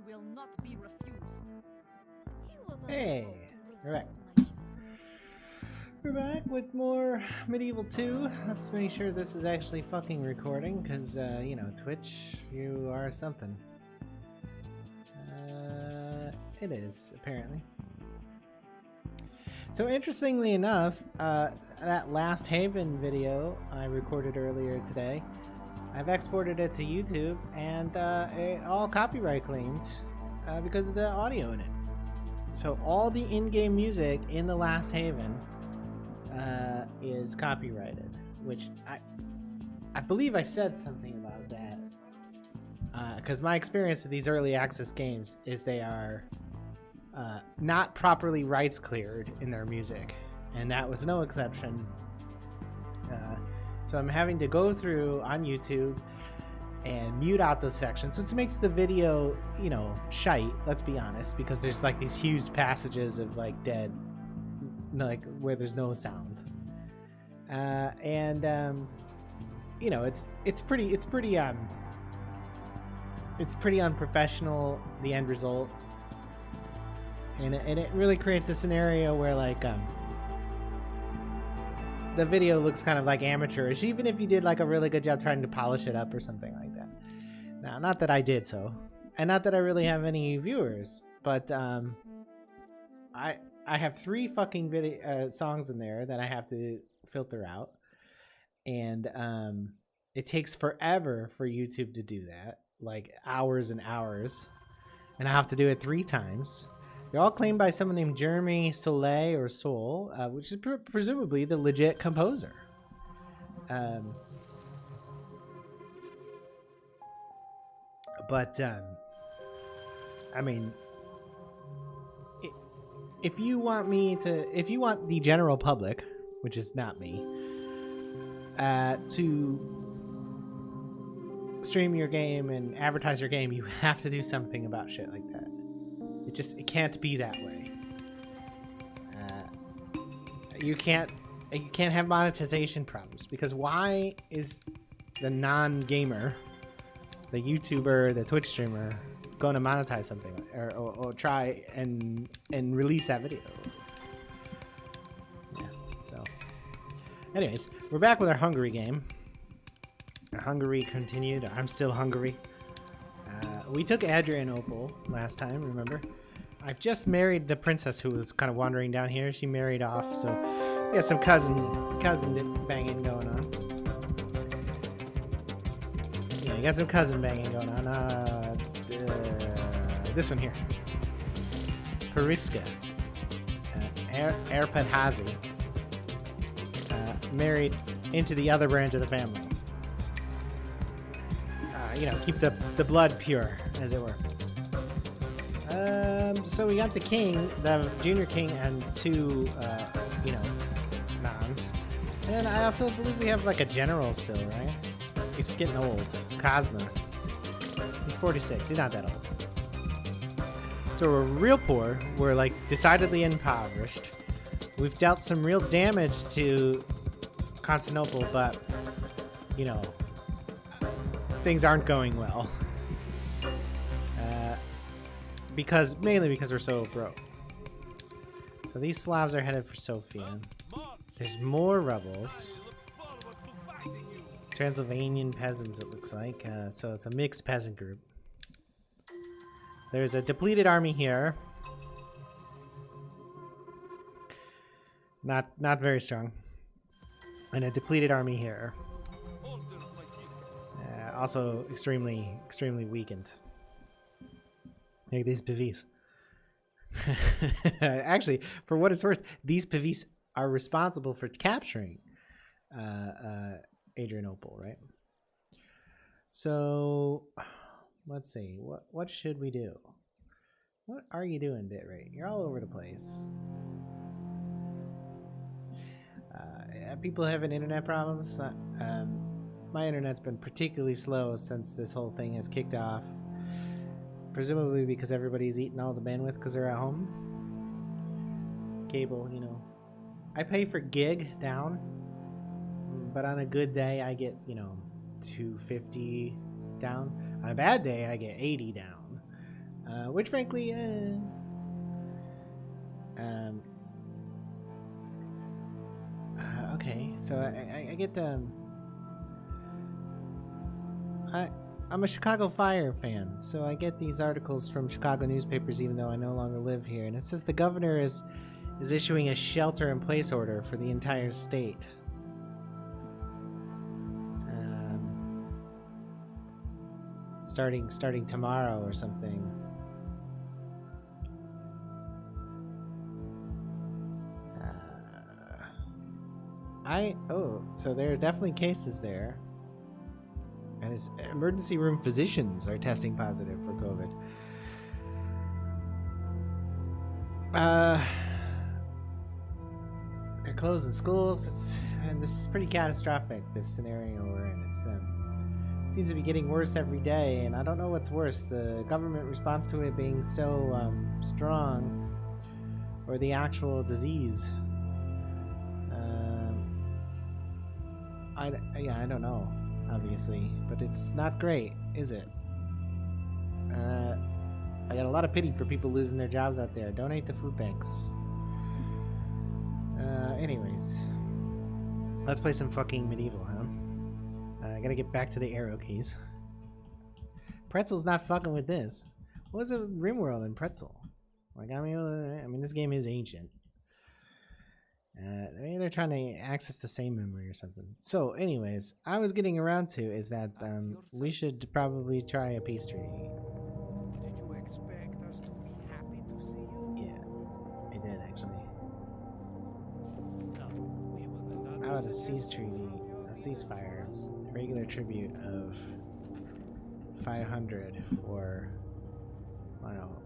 will not be refused. He was Hey, unable to we're back. resist my charm. We're back with more Medieval 2. Let's make sure this is actually fucking recording, because, you know, Twitch, you are something. It is, apparently. So, interestingly enough, that Last Haven video I recorded earlier today, I've exported it to YouTube, and it all copyright claimed because of the audio in it. So, all the in-game music in the Last Haven is copyrighted, which I believe I said something about that, because my experience with these early access games is they are not properly rights cleared in their music, and that was no exception. So I'm having to go through on YouTube and mute out those sections, which makes the video, you know, shite, let's be honest, because there's like these huge passages of like dead, like where there's no sound, you know, it's pretty unprofessional, the end result, and it really creates a scenario where like the video looks kind of like amateurish, even if you did like a really good job trying to polish it up or something like that. Now, not that I did so, and not that I really have any viewers, but I have 3 fucking video songs in there that I have to filter out, and it takes forever for YouTube to do that, like hours and hours, and I have to do it 3 times. They're all claimed by someone named Jeremy Soleil or Soul, which is presumably the legit composer. But I mean, if you want the general public, which is not me, to stream your game and advertise your game, you have to do something about shit like that. It can't be that way. You can't have monetization problems, because why is the non-gamer, the YouTuber, the Twitch streamer, going to monetize something or try and release that video? Yeah. So, anyways, we're back with our Hungary game. Hungary continued. I'm still Hungary. We took Adrianople last time, remember? I've just married the princess who was kind of wandering down here. She married off, so we got some cousin banging going on. Yeah, you got some cousin banging going on. This one here. Pariska. Erpadhazi. Married into the other branch of the family. You know, keep the blood pure, as it were. So we got the king, the junior king, and 2, you know, nons. And I also believe we have like a general still, right? He's getting old. Cosma. He's 46. He's not that old. So we're real poor. We're like decidedly impoverished. We've dealt some real damage to Constantinople, but, you know, things aren't going well. Mainly because we're so broke. So these Slavs are headed for Sofia. There's more rebels. Transylvanian peasants, it looks like. So it's a mixed peasant group. There's a depleted army here. Not very strong. And a depleted army here. Also extremely weakened. Like these Pavis. Actually, for what it's worth, these Pavis are responsible for capturing Adrianople, right? So let's see. What should we do? What are you doing, Bitrate? You're all over the place. People having internet problems. My internet's been particularly slow since this whole thing has kicked off. Presumably because everybody's eating all the bandwidth because they're at home. Cable, you know. I pay for gig down, but on a good day I get, you know, 250 down. On a bad day I get 80 down. Which frankly, okay, so I get I'm a Chicago Fire fan, so I get these articles from Chicago newspapers even though I no longer live here, and it says the governor is issuing a shelter-in-place order for the entire state. Starting tomorrow or something. So there are definitely cases there. And his emergency room physicians are testing positive for COVID. They're closing schools. And this is pretty catastrophic, this scenario we're in. It seems to be getting worse every day, and I don't know what's worse, the government response to it being so strong, or the actual disease. I don't know, obviously, but it's not great, is it? I got a lot of pity for people losing their jobs out there. Donate to food banks. Anyways, let's play some fucking medieval, huh? I gotta get back to the arrow keys. Pretzel's not fucking with this. What was a RimWorld and Pretzel? Like, I mean, this game is ancient. Maybe they're trying to access the same memory or something. So, anyways, I was getting around to is that we should probably try a peace treaty. Did you expect us to be happy to see you? Yeah, I did actually. No, we will not. How about a ceasefire, a regular tribute of 500 for, I don't know,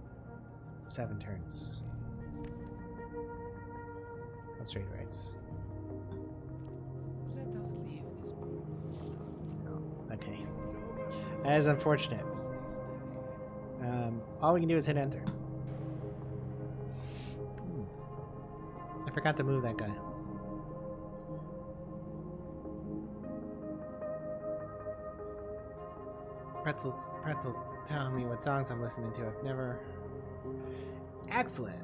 7 turns. Trade rights. Let us leave this Oh, okay. That is unfortunate. All we can do is hit enter. I forgot to move that guy. Pretzel's telling me what songs I'm listening to. I've never. Excellent.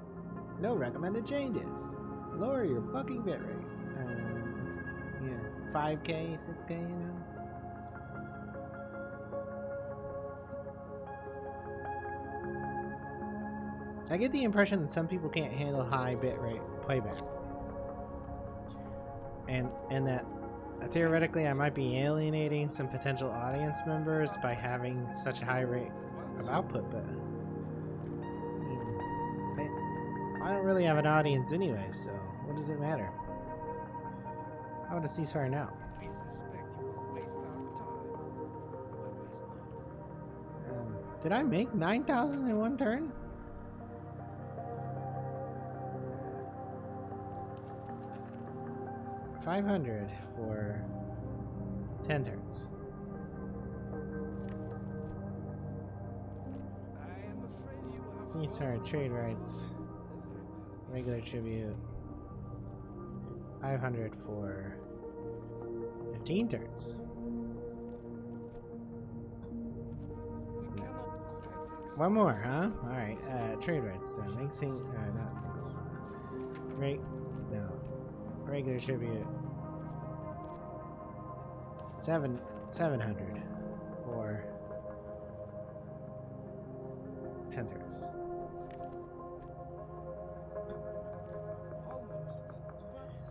No recommended changes. Lower your fucking bitrate. Yeah, 5K, 6K, you know. I get the impression that some people can't handle high bitrate playback, and that theoretically I might be alienating some potential audience members by having such a high rate of output, but I don't really have an audience anyway, so what does it matter? How about a ceasefire now? We suspect you will waste our time. You will waste none. Did I make 9,000 in one turn? $500 for 10 turns. I am afraid you will. Ceasefire, trade rights, regular tribute. 500 for 15 turns. We cannot quite. One more, huh? Alright, trade rights. Make not single. No. Regular tribute. 700 for 10 turns.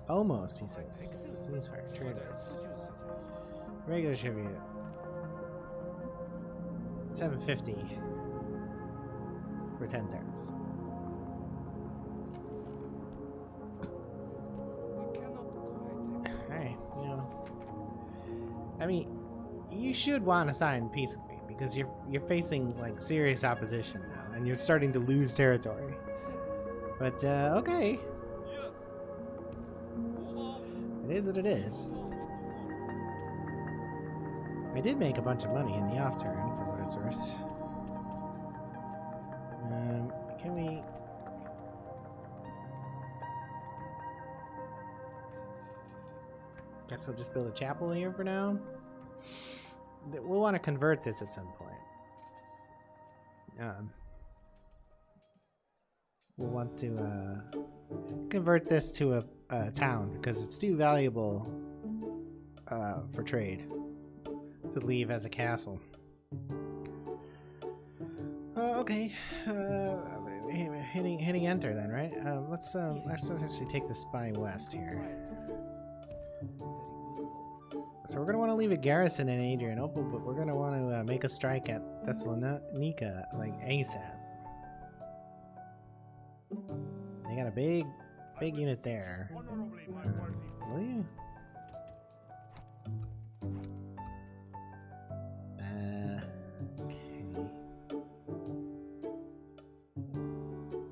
Almost, he says. Ceasefire, trade rights. Regular tribute. 750 for 10 turns. We cannot quite. Alright, you know. I mean, you should want to sign peace with me because you're facing like serious opposition now and you're starting to lose territory. But okay. It is what it is. I did make a bunch of money in the off turn, for what it's worth. Can we... Guess we'll just build a chapel here for now. We'll want to convert this at some point. we'll want to convert this to a town because it's too valuable for trade to leave as a castle. Okay, hitting enter then, right? Let's actually take the spy west here. So we're gonna want to leave a garrison in Adrianople, but we're gonna want to make a strike at Thessalonica like ASAP. They got a big unit there. Will you? Okay.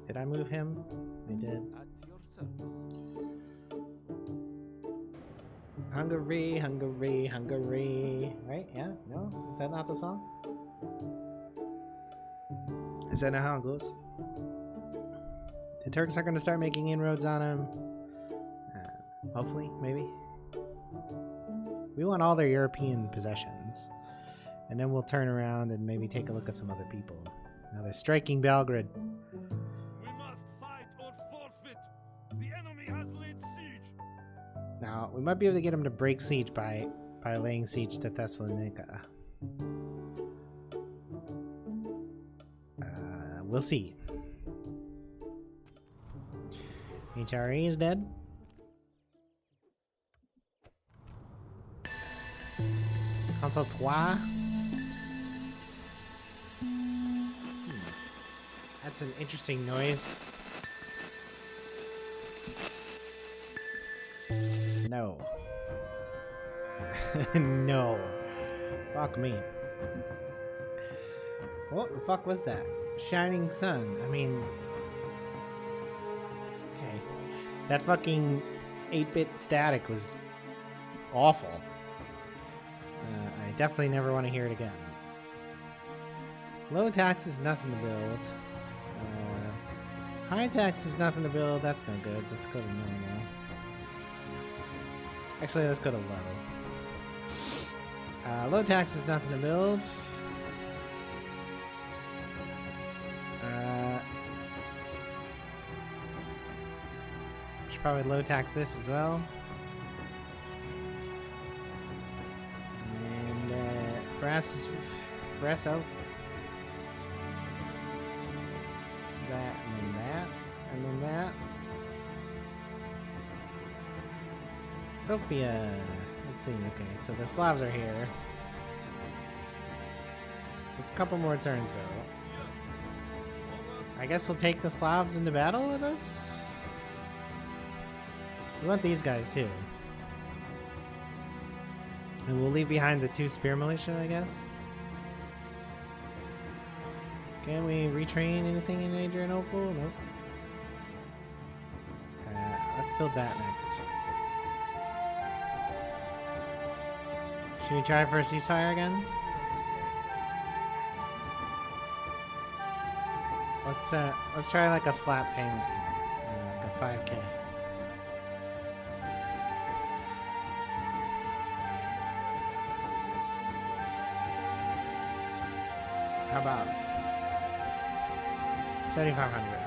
Did I move him? I did. Hungary, Hungary, Hungary. Right? Yeah? No? Is that not the song? Is that not how it goes? The Turks are going to start making inroads on him. Hopefully, maybe. We want all their European possessions. And then we'll turn around and maybe take a look at some other people. Now they're striking Belgrade. We must fight or forfeit. The enemy has laid siege. Now, we might be able to get him to break siege by laying siege to Thessalonica. We'll see. HRE is dead. Console 3. That's an interesting noise. No. No. Fuck me. What the fuck was that? Shining sun. I mean... Okay. That fucking 8-bit static was awful. I definitely never want to hear it again. Low tax is nothing to build. High tax is nothing to build. That's no good. Let's go to normal. Actually, let's go to low. Low tax is nothing to build. Should probably low tax this as well. And brass out. That and then that and then that. Sophia. Let's see. Okay, so the Slavs are here. A couple more turns though. I guess we'll take the Slavs into battle with us. We want these guys too. And we'll leave behind the 2 spear militia, I guess. Can we retrain anything in Adrianople? Nope. Let's build that next. Should we try for a ceasefire again? Let's try like a flat payment, like a 5K. How about 7,500?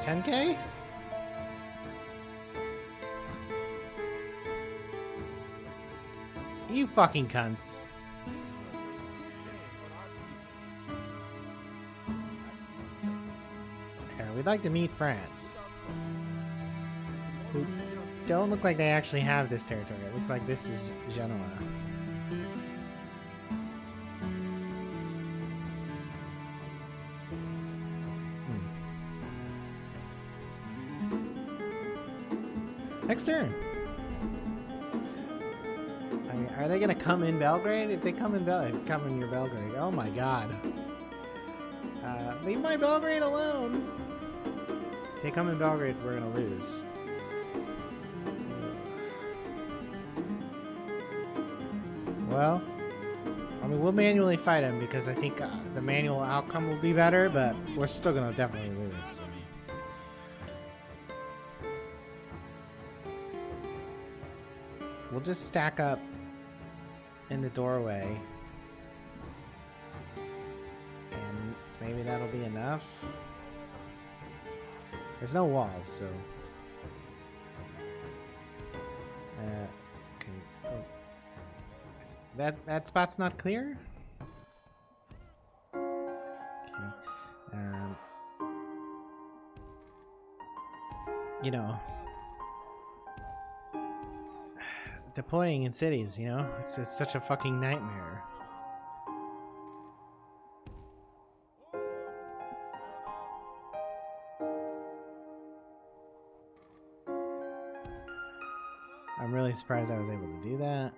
10K? You fucking cunts. Yeah, we'd like to meet France. Who don't look like they actually have this territory. It looks like this is Genoa. Next turn. I mean, are they gonna come in Belgrade? If they come in come in your Belgrade. Oh my god. Leave my Belgrade alone. If they come in Belgrade, we're gonna lose. Well, I mean, we'll manually fight them because I think the manual outcome will be better, but we're still gonna definitely lose. So. We'll just stack up in the doorway. And maybe that'll be enough. There's no walls, so... okay. Oh. That spot's not clear? Okay. You know... deploying in cities, you know? It's just such a fucking nightmare. I'm really surprised I was able to do that.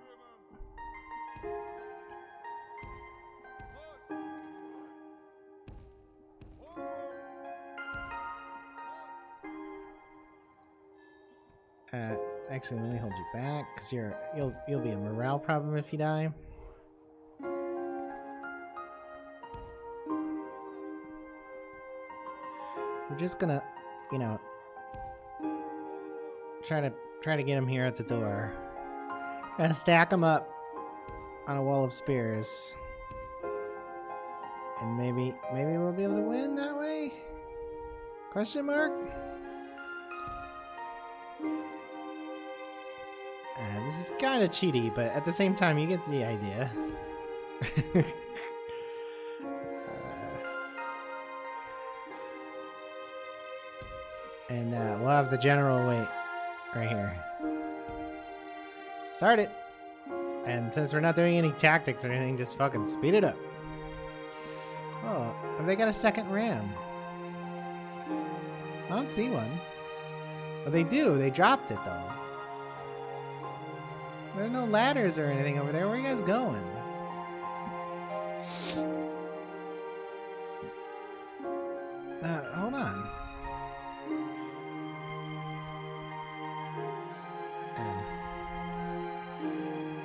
Actually, let me hold you back, because you'll be a morale problem if you die. We're just gonna, you know, try to get him here at the door. Gotta stack him up on a wall of spears, and maybe we'll be able to win that way? Question mark? This is kind of cheaty, but at the same time, you get the idea. And we'll have the general wait right here. Start it! And since we're not doing any tactics or anything, just fucking speed it up. Oh, have they got a second ram? I don't see one. Well, they do. They dropped it, though. There are no ladders or anything over there. Where are you guys going? Hold on.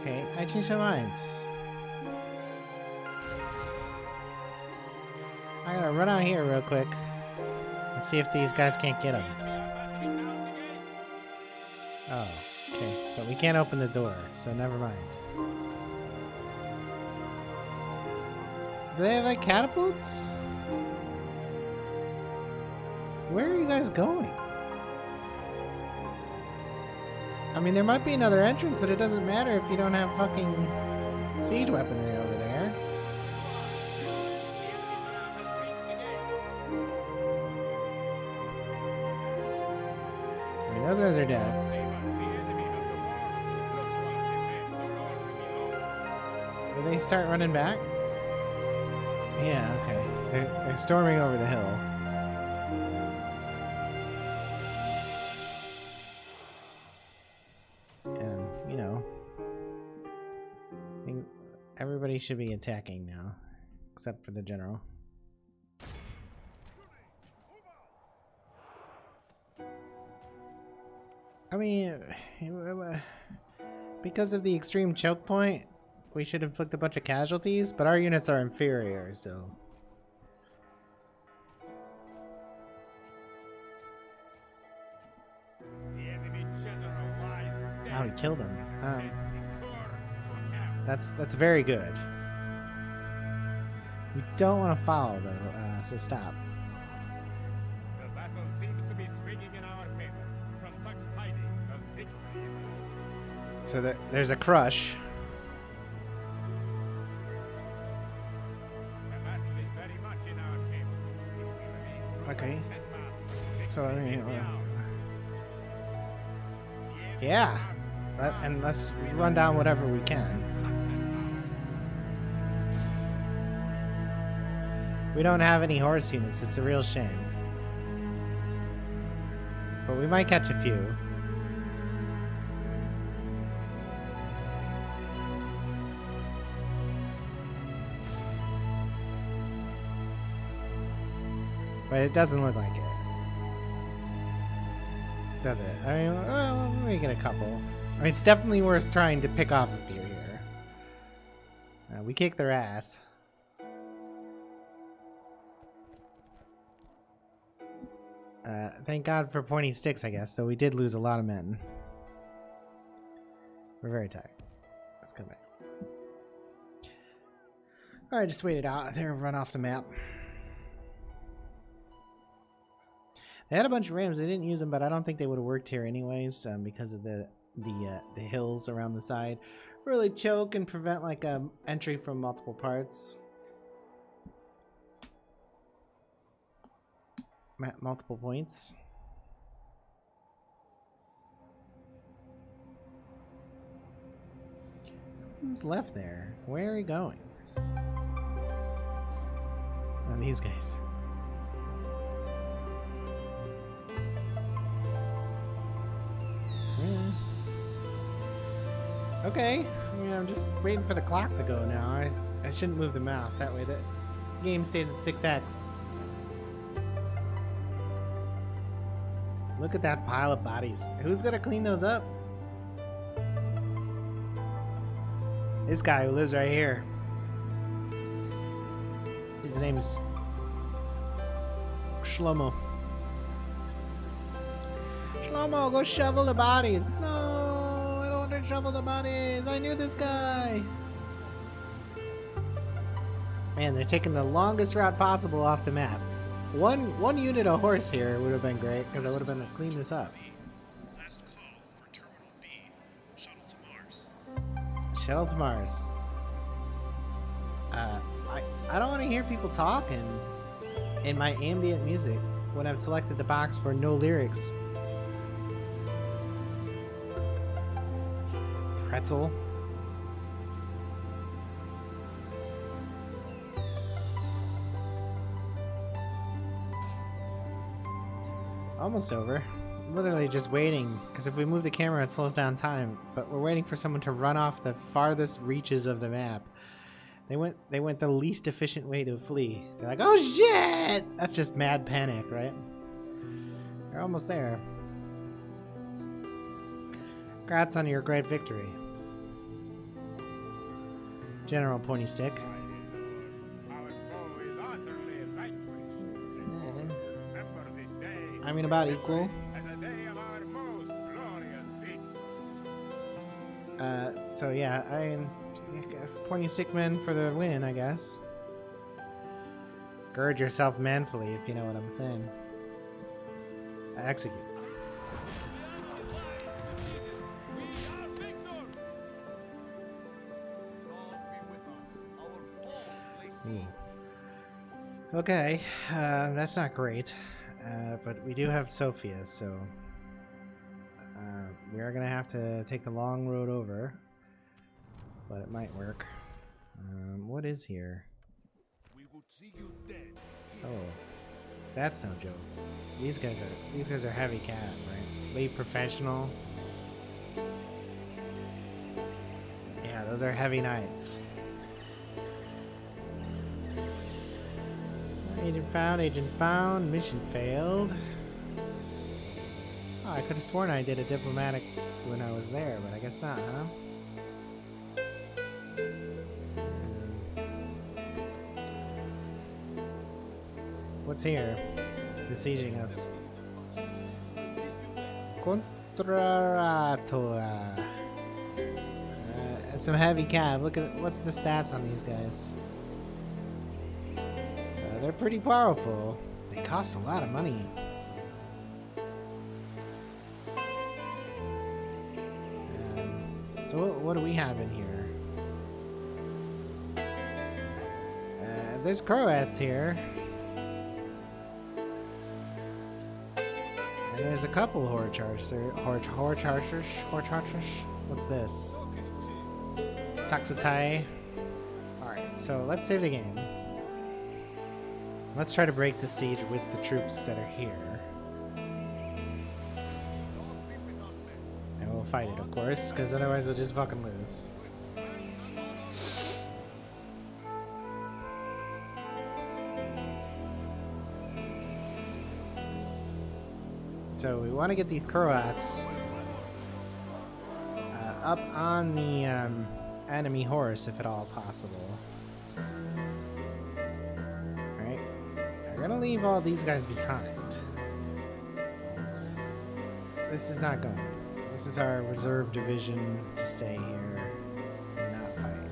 Okay, I changed my mind. I gotta run out here real quick and see if these guys can't get him. Oh. Okay, but we can't open the door, so never mind. Do they have like catapults? Where are you guys going? I mean, there might be another entrance, but it doesn't matter if you don't have fucking siege weaponry over there. I mean, those guys are dead. Did they start running back? Yeah, okay. They're storming over the hill. And, you know, I think everybody should be attacking now, except for the general. I mean, because of the extreme choke point, we should inflict a bunch of casualties, but our units are inferior, so... Oh, he killed him. That's very good. We don't want to follow, though, so stop. The battle seems to be swinging in our favor. From such tidings of victory. So there's a crush. Okay. So I mean, yeah. And let's run down whatever we can. We don't have any horse units. It's a real shame. But we might catch a few. But it doesn't look like it. Does it? I mean, well, we get a couple. I mean, it's definitely worth trying to pick off a few here. We kicked their ass. Thank God for pointy sticks, I guess, though we did lose a lot of men. We're very tired. Let's come back. Alright, just wait it out. They're run off the map. They had a bunch of rams. They didn't use them, but I don't think they would have worked here anyways, because of the hills around the side. Really choke and prevent like entry from multiple parts. Multiple points. Who's left there? Where are we going? Oh, these guys. Okay, I mean, I'm just waiting for the clock to go now. I shouldn't move the mouse, that way the game stays at 6x. Look at that pile of bodies. Who's gonna clean those up? This guy who lives right here. His name is Shlomo. Shlomo, go shovel the bodies. No, I don't want to shovel the bodies. I knew this guy. Man, they're taking the longest route possible off the map. One unit of horse here would have been great, because I would have been able to clean this up. Last call for Terminal B. Shuttle to Mars. Shuttle to Mars. I don't want to hear people talking in my ambient music when I've selected the box for no lyrics. Pretzel. Almost over. Literally just waiting, because if we move the camera it slows down time, but we're waiting for someone to run off the farthest reaches of the map. They went the least efficient way to flee. They're like, oh shit! That's just mad panic, right? They're almost there. Congrats on your great victory. General Pointy Stick. Our foe is utterly vanquished. Remember this day I mean, about equal. as a day of our most glorious victory. So yeah, Pointy Stickman for the win, I guess. Gird yourself manfully, if you know what I'm saying. Execute. Okay, that's not great, but we do have Sophia, so we are gonna have to take the long road over, but it might work. What is here? Oh, that's no joke. These guys are heavy cat, right? Lead professional. Yeah, those are heavy knights. Agent found, mission failed. Oh, I could have sworn I did a diplomatic when I was there, but I guess not, huh? What's here? Besieging us. Contrarato. It's some heavy cab. Look at what's the stats on these guys. They're pretty powerful. They cost a lot of money. So what do we have in here? There's Croats here. And there's a couple horde chargers. What's this? Taxatai. Alright, so let's save the game. Let's try to break the siege with the troops that are here. And we'll fight it, of course, because otherwise we'll just fucking lose. So we want to get these Croats up on the enemy horse, if at all possible. We're gonna leave all these guys behind. This is not going. This is our reserve division to stay here and not fight.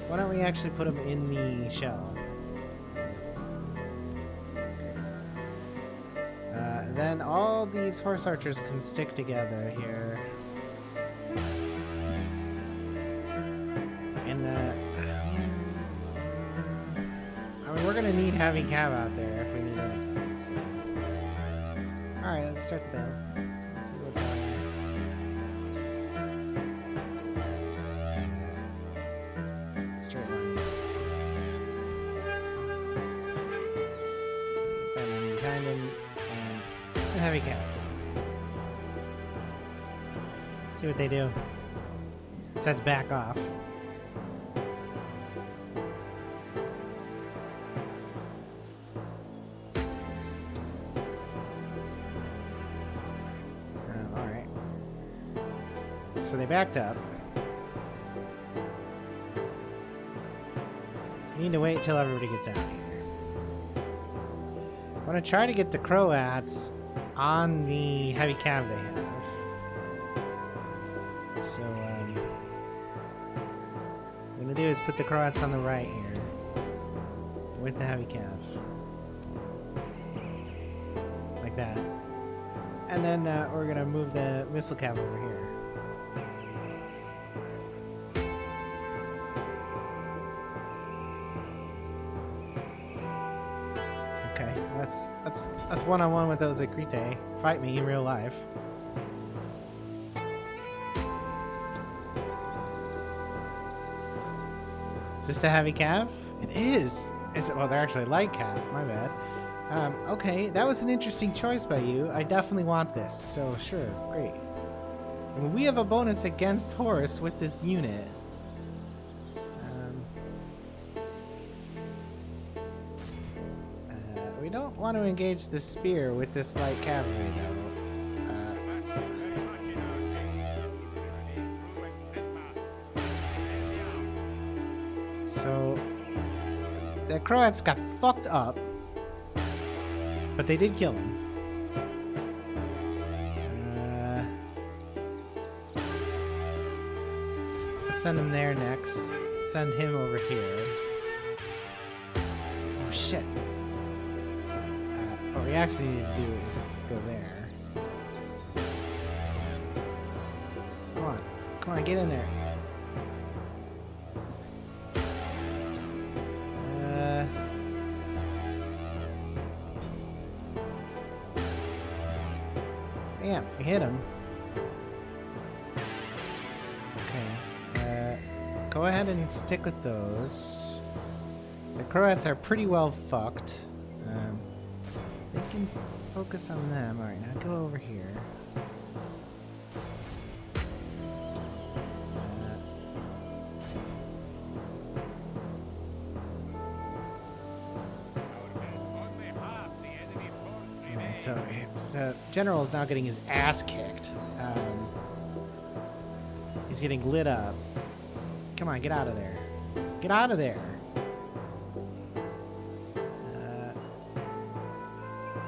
Why don't we actually put them in the shell? Then all these horse archers can stick together here. And I mean, we're gonna need heavy cav out there if we need anything. So. All right, let's start the build. Let's see what's happening. Straight line. And then behind him and heavy cav. See what they do. Besides back off. Alright. So they backed up. We need to wait till everybody gets out here. I want to try to get the Croats on the heavy cav they have. So, what I'm gonna do is put the Croats on the right here with the heavy cav. Like that. And then we're gonna move the missile cav over here. Okay, that's one-on-one with those Akrite. Fight me in real life. Is this the heavy cav? It is. Well, they're actually light cav. My bad. Okay, that was an interesting choice by you. I definitely want this. So sure, great. I mean, we have a bonus against horse with this unit. We don't want to engage the spear with this light cavalry, though. So the Croats got fucked up, but they did kill him. Let's send him there next. Send him over here. Oh shit. What we actually need to do is go there. Come on, get in there. Bam, we hit him. Okay, go ahead and stick with those. The Croats are pretty well fucked. They can focus on them. Alright, now go over here. Alright, so the general is now getting his ass kicked. He's getting lit up. Come on, get out of there. Get out of there.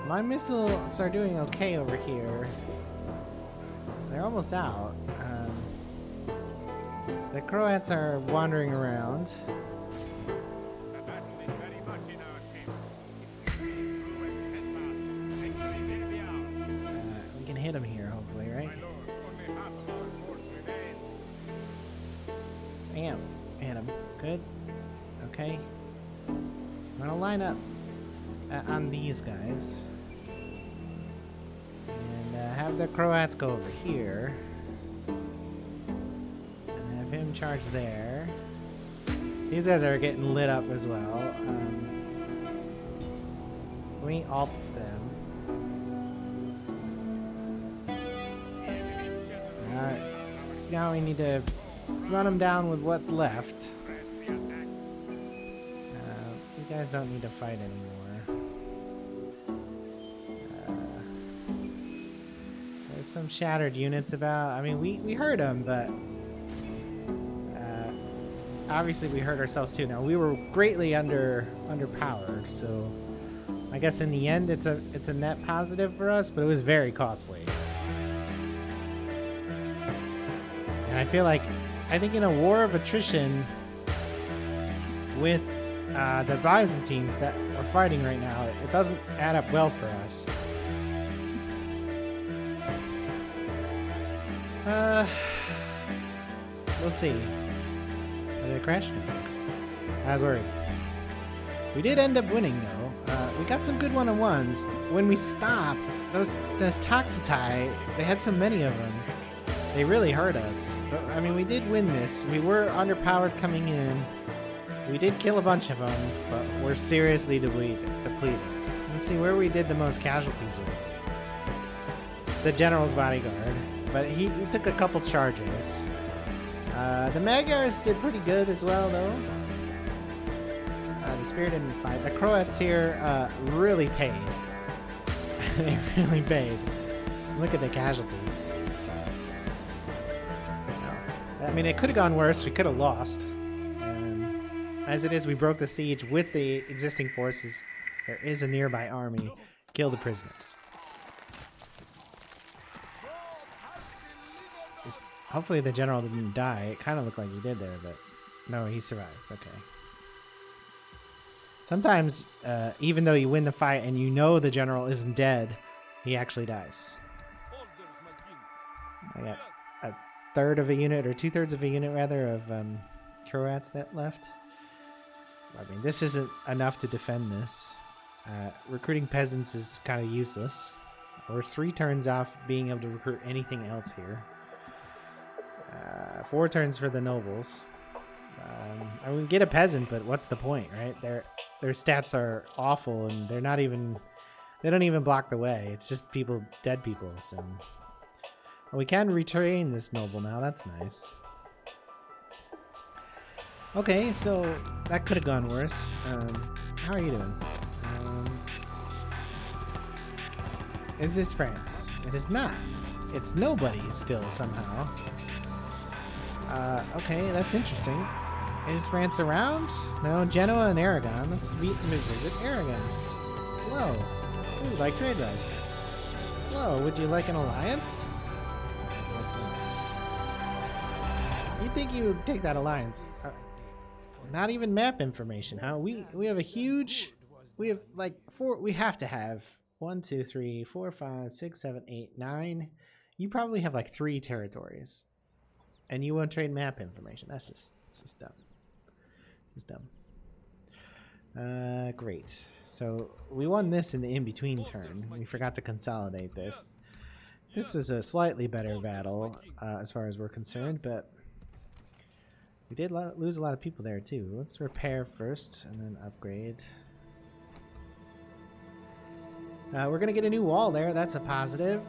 My missiles are doing okay over here. They're almost out. The Croats are wandering around. We can hit them here, hopefully, right? Bam. Hit them. Good. Okay. I'm gonna line up on these guys. Have the Croats go over here. And have him charge there. These guys are getting lit up as well. We alt them. Alright. Now we need to run them down with what's left. You guys don't need to fight anymore. Some shattered units about. I mean, we hurt them, but obviously we hurt ourselves too. Now we were greatly underpowered, so I guess in the end it's a net positive for us, but it was very costly. And I think in a war of attrition, with the Byzantines that are fighting right now, it doesn't add up well for us. We'll see. Did it crash? No. I was worried. We did end up winning, though. We got some good one-on-ones. When we stopped, those Toxitai, they had so many of them. They really hurt us. But, I mean, we did win this. We were underpowered coming in. We did kill a bunch of them, but we're seriously depleted. Let's see where we did the most casualties with. The General's bodyguard. But he took a couple charges. The Magyars did pretty good as well, though. The Spear didn't fight. The Croats here really paid. They really paid. Look at the casualties. I mean, it could have gone worse. We could have lost. As it is, we broke the siege with the existing forces. There is a nearby army. Kill the prisoners. Hopefully the general didn't die. It kind of looked like he did there, but no, he survives. Okay. Sometimes, even though you win the fight and you know the general isn't dead, he actually dies. I got a third of a unit, or 2/3 of a unit rather, of Croats that left. I mean, this isn't enough to defend this. Recruiting peasants is kind of useless. We're 3 turns off being able to recruit anything else here. 4 turns for the nobles. I mean, get a peasant, but what's the point, right? Their stats are awful, and they don't even block the way. It's just dead people. So we can retrain this noble now. That's nice. Okay, so that could have gone worse. How are you doing? Is this France? It is not. It's nobody still somehow. Okay, that's interesting. Is France around? No, Genoa and Aragon. Let's visit Aragon. Hello. Ooh, like trade rights. Hello, would you like an alliance? You'd think you would take that alliance. Not even map information, huh? We have a huge... We have like 4... We have to have 1, 2, 3, 4, 5, 6, 7, 8, 9. You probably have like 3 territories. And you won't trade map information. That's just dumb. It's dumb. Great. So we won this in the in-between turn. We forgot to consolidate this. This was a slightly better battle as far as we're concerned, but we did lose a lot of people there too. Let's repair first and then upgrade. We're going to get a new wall there. That's a positive.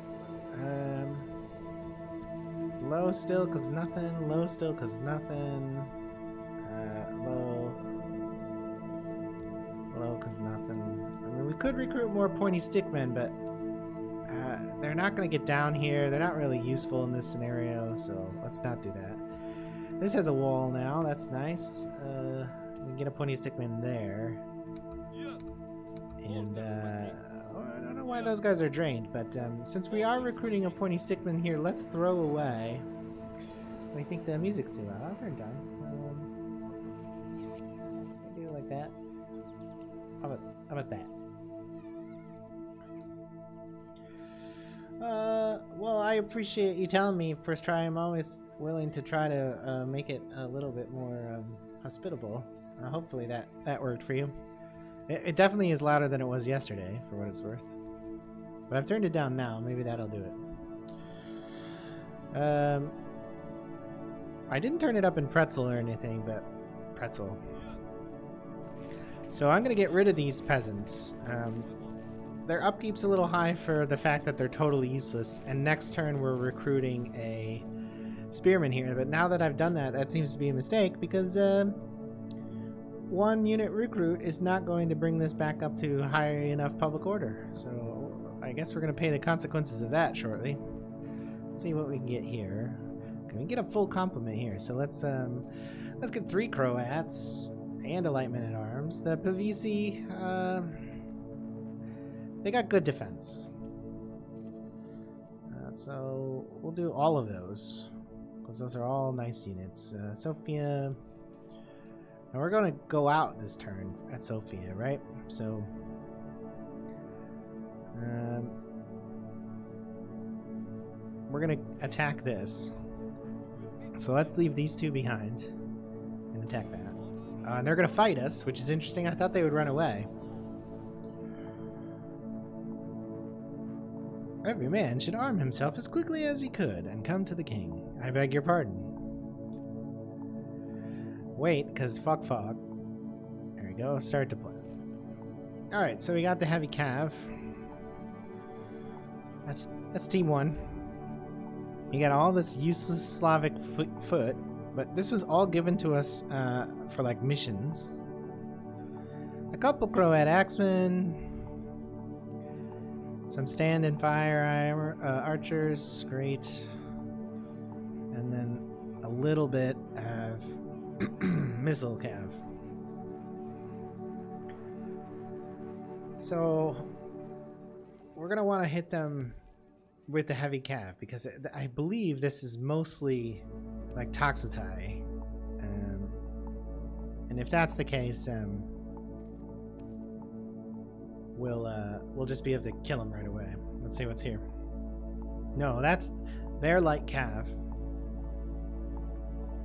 Low still cause nothing. Low still cause nothing. Low. Low cause nothing. I mean, we could recruit more pointy stickmen, but they're not going to get down here. They're not really useful in this scenario, so let's not do that. This has a wall now. That's nice. We can get a pointy stickman there. And I don't know why those guys are drained, but since we are recruiting a pointy stickman here, let's throw away. I think the music's too loud. I'll turn it down. Maybe like that. How about that? Well, I appreciate you telling me first try. I'm always willing to try to make it a little bit more hospitable. Hopefully that worked for you. It definitely is louder than it was yesterday, for what it's worth. But I've turned it down now. Maybe that'll do it. I didn't turn it up in pretzel or anything, but pretzel. So I'm going to get rid of these peasants. Their upkeep's a little high for the fact that they're totally useless. And next turn we're recruiting a spearman here. But now that I've done that, that seems to be a mistake because 1 unit recruit is not going to bring this back up to high enough public order. So I guess we're going to pay the consequences of that shortly. Let's see what we can get here. We can get a full complement here. So let's get 3 Croats and a light man-at-arms. The Pavisi, they got good defense. So we'll do all of those because those are all nice units. Sofia, And we're going to go out this turn at Sofia, right? So, we're going to attack this. So let's leave these two behind and attack that. And they're going to fight us, which is interesting. I thought they would run away. Every man should arm himself as quickly as he could and come to the king. I beg your pardon. Wait, because fuck. There we go, start to play. Alright, so we got the heavy cav. That's team 1. We got all this useless Slavic foot, but this was all given to us for like missions. A couple Croat axemen. Some stand and fire archers, great. And then a little bit of missile cav. So we're gonna want to hit them with the heavy cav because I believe this is mostly like Toxotai. And if that's the case, we'll just be able to kill them right away. Let's see what's here. No, that's their light cav.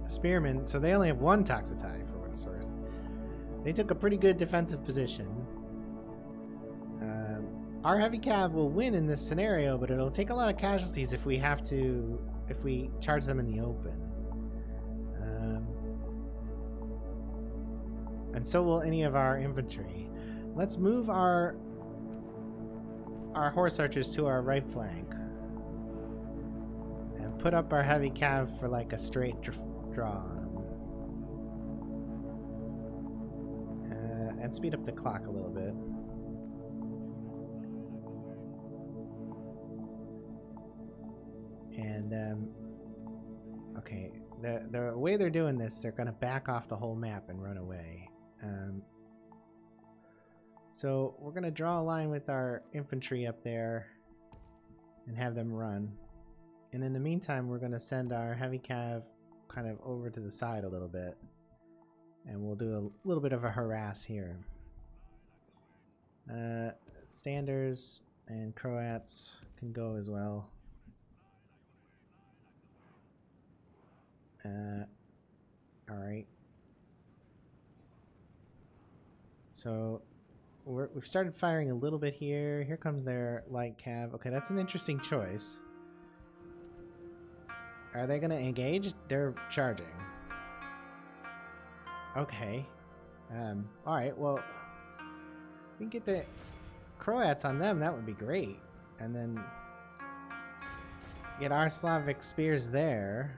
Spearmen, so they only have one Toxotai for what it's worth. They took a pretty good defensive position. Our heavy cav will win in this scenario, but it'll take a lot of casualties if we charge them in the open. And so will any of our infantry. Let's move our horse archers to our right flank and put up our heavy cav for like a straight draw on them. And speed up the clock a little bit. And okay, the way they're doing this, they're gonna back off the whole map and run away. So we're gonna draw a line with our infantry up there and have them run. And in the meantime, we're gonna send our heavy cav kind of over to the side a little bit, and we'll do a little bit of a harass here. Standers and Croats can go as well. Alright. So we've started firing a little bit here. Here comes their light cav. Okay, that's an interesting choice. Are they going to engage? They're charging. Okay. Alright, well, we can get the Croats on them. That would be great. And then get our Slavic spears there.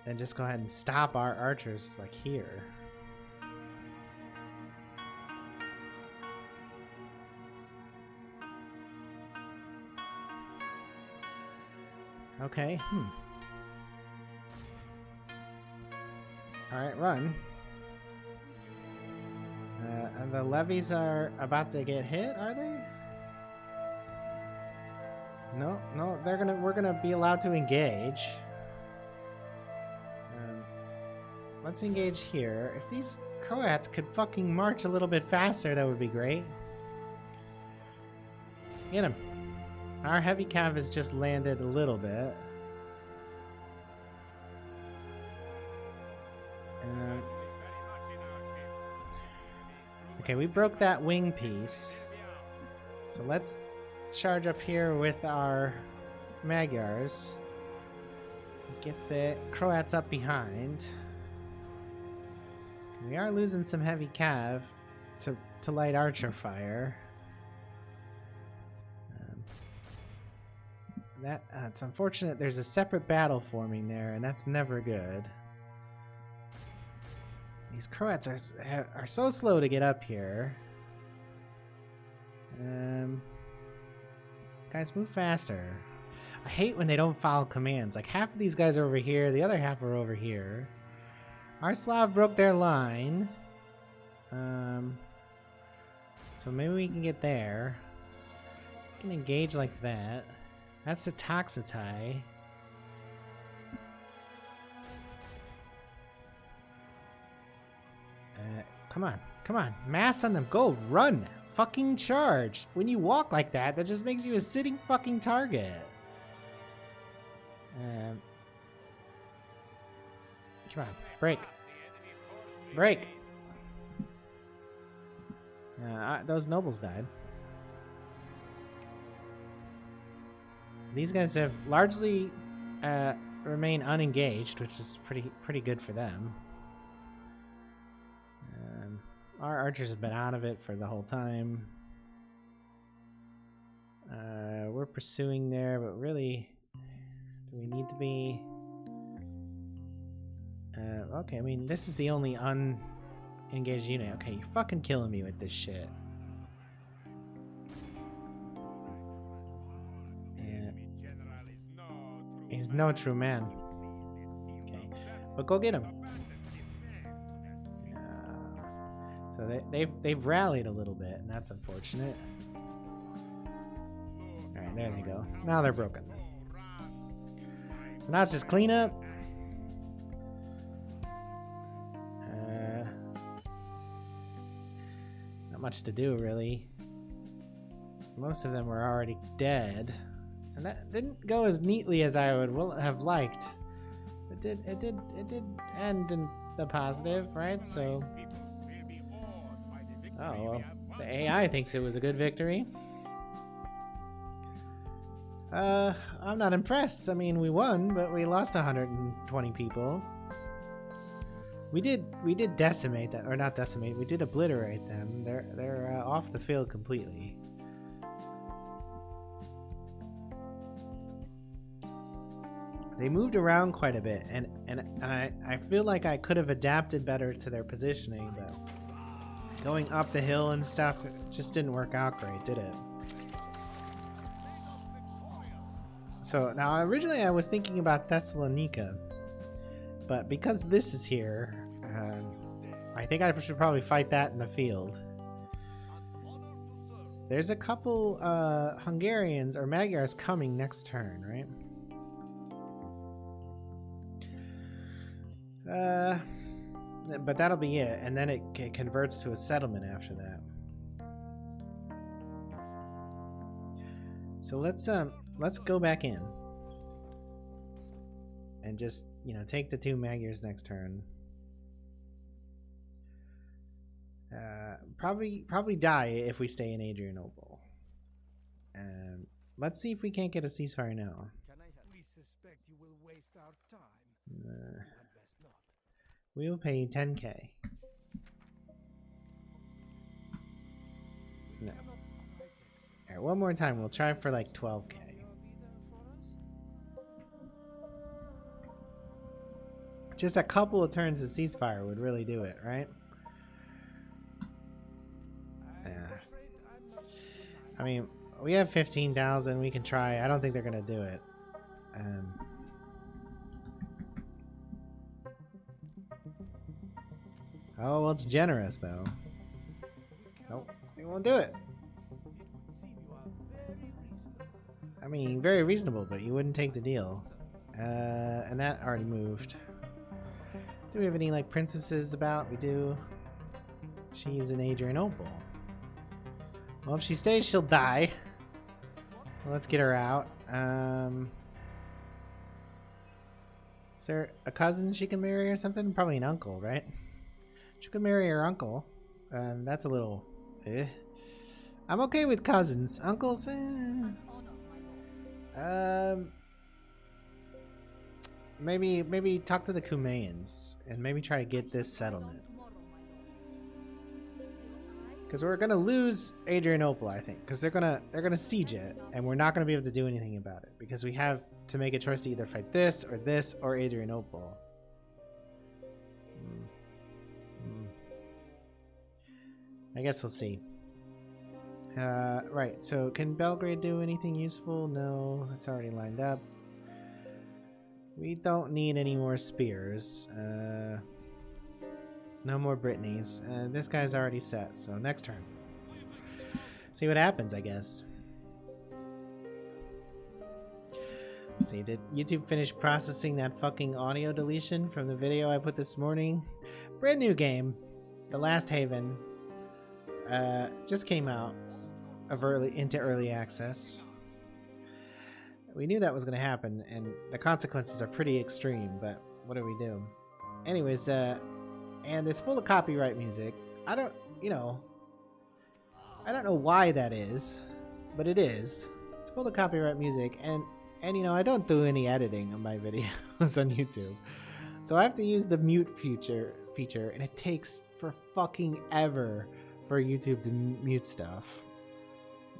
And just go ahead and stop our archers, like, here. Okay, Alright, run. And the levies are about to get hit, are they? No, we're gonna be allowed to engage. Let's engage here. If these Croats could fucking march a little bit faster, that would be great. Get him. Our heavy cav has just landed a little bit. Okay, we broke that wing piece. So let's charge up here with our Magyars. Get the Croats up behind. We are losing some heavy cav to light archer fire. It's unfortunate there's a separate battle forming there, and that's never good. These Croats are so slow to get up here. Guys, move faster. I hate when they don't follow commands. Like, half of these guys are over here, the other half are over here. Our Slav broke their line. So maybe we can get there. We can engage like that. That's the Toxotai. come on. Come on. Mass on them. Go. Run. Fucking charge. When you walk like that, that just makes you a sitting fucking target. Come on. Break. Break. Those nobles died. These guys have largely remained unengaged, which is pretty good for them. Our archers have been out of it for the whole time. We're pursuing there, but really, do we need to be? Okay, I mean, this is the only unengaged unit. Okay, you're fucking killing me with this shit. He's no true man. Okay, but go get him. So they've rallied a little bit, and that's unfortunate. All right, there they go. Now they're broken. So now it's just clean up. Not much to do really. Most of them were already dead. And that didn't go as neatly as I would have liked. It did end in the positive, right? So, oh well, the AI thinks it was a good victory. I'm not impressed. I mean, we won, but we lost 120 people. We did decimate that, or not decimate. We did obliterate them. They're off the field completely. They moved around quite a bit, and I feel like I could have adapted better to their positioning, but going up the hill and stuff just didn't work out great, did it? So now originally I was thinking about Thessalonica, but because this is here, I think I should probably fight that in the field. There's a couple Hungarians or Magyars coming next turn, right? But that'll be it, and then it converts to a settlement after that. So let's go back in and just, you know, take the 2 Magyars next turn. Probably die if we stay in Adrianople. Let's see if we can't get a ceasefire now. We suspect you will waste our time. We will pay 10k. No. Alright, one more time. We'll try for like 12k. Just a couple of turns of ceasefire would really do it, right? Yeah. I mean, we have 15,000. We can try. I don't think they're gonna do it. Oh, well, it's generous, though. Nope, they won't do it. I mean, very reasonable, but you wouldn't take the deal. And that already moved. Do we have any, like, princesses about? We do. She's in Adrianople. Well, if she stays, she'll die. So let's get her out. Is there a cousin she can marry or something? Probably an uncle, right? She could marry her uncle. That's a little... I'm okay with cousins. Uncles, maybe talk to the Kumeans and maybe try to get this settlement. Because we're gonna lose Adrianople, I think. Because they're gonna siege it, and we're not gonna be able to do anything about it. Because we have to make a choice to either fight this or Adrianople. I guess we'll see. Right, so can Belgrade do anything useful? No, it's already lined up. We don't need any more spears. No more Brittany's. This guy's already set, so next turn. See what happens, I guess. Let's see, did YouTube finish processing that fucking audio deletion from the video I put this morning? Brand new game. The Last Haven just came out of into early access. We knew that was going to happen, and the consequences are pretty extreme, but what do we do? Anyways, and it's full of copyright music. I don't know why that is, but it is. It's full of copyright music, and I don't do any editing on my videos on YouTube. So I have to use the mute feature, and it takes for fucking ever for YouTube to mute stuff.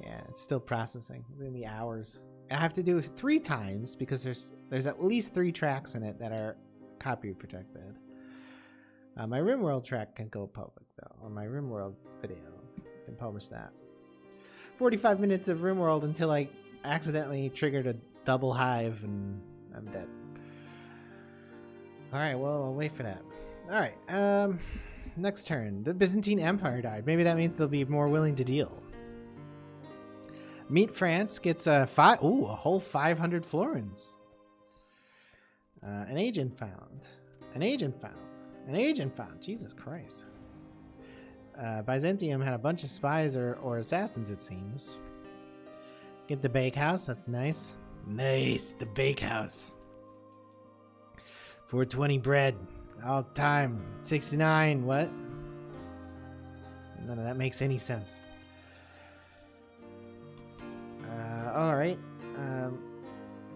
Yeah, it's still processing. It's gonna be hours. I have to do it 3 times because there's at least 3 tracks in it that are copy protected. My RimWorld track can go public though, or my RimWorld video I can publish that. 45 minutes of RimWorld until I accidentally triggered a double hive and I'm dead. Alright, well, I'll wait for that. Alright, next turn. The Byzantine Empire died. Maybe that means they'll be more willing to deal. Meet France gets a whole 500 florins. An agent found. An agent found. An agent found. Jesus Christ. Byzantium had a bunch of spies or assassins, it seems. Get the bakehouse. That's nice. Nice. The bakehouse. 420 bread. All time. 69. What? None of that makes any sense. All right.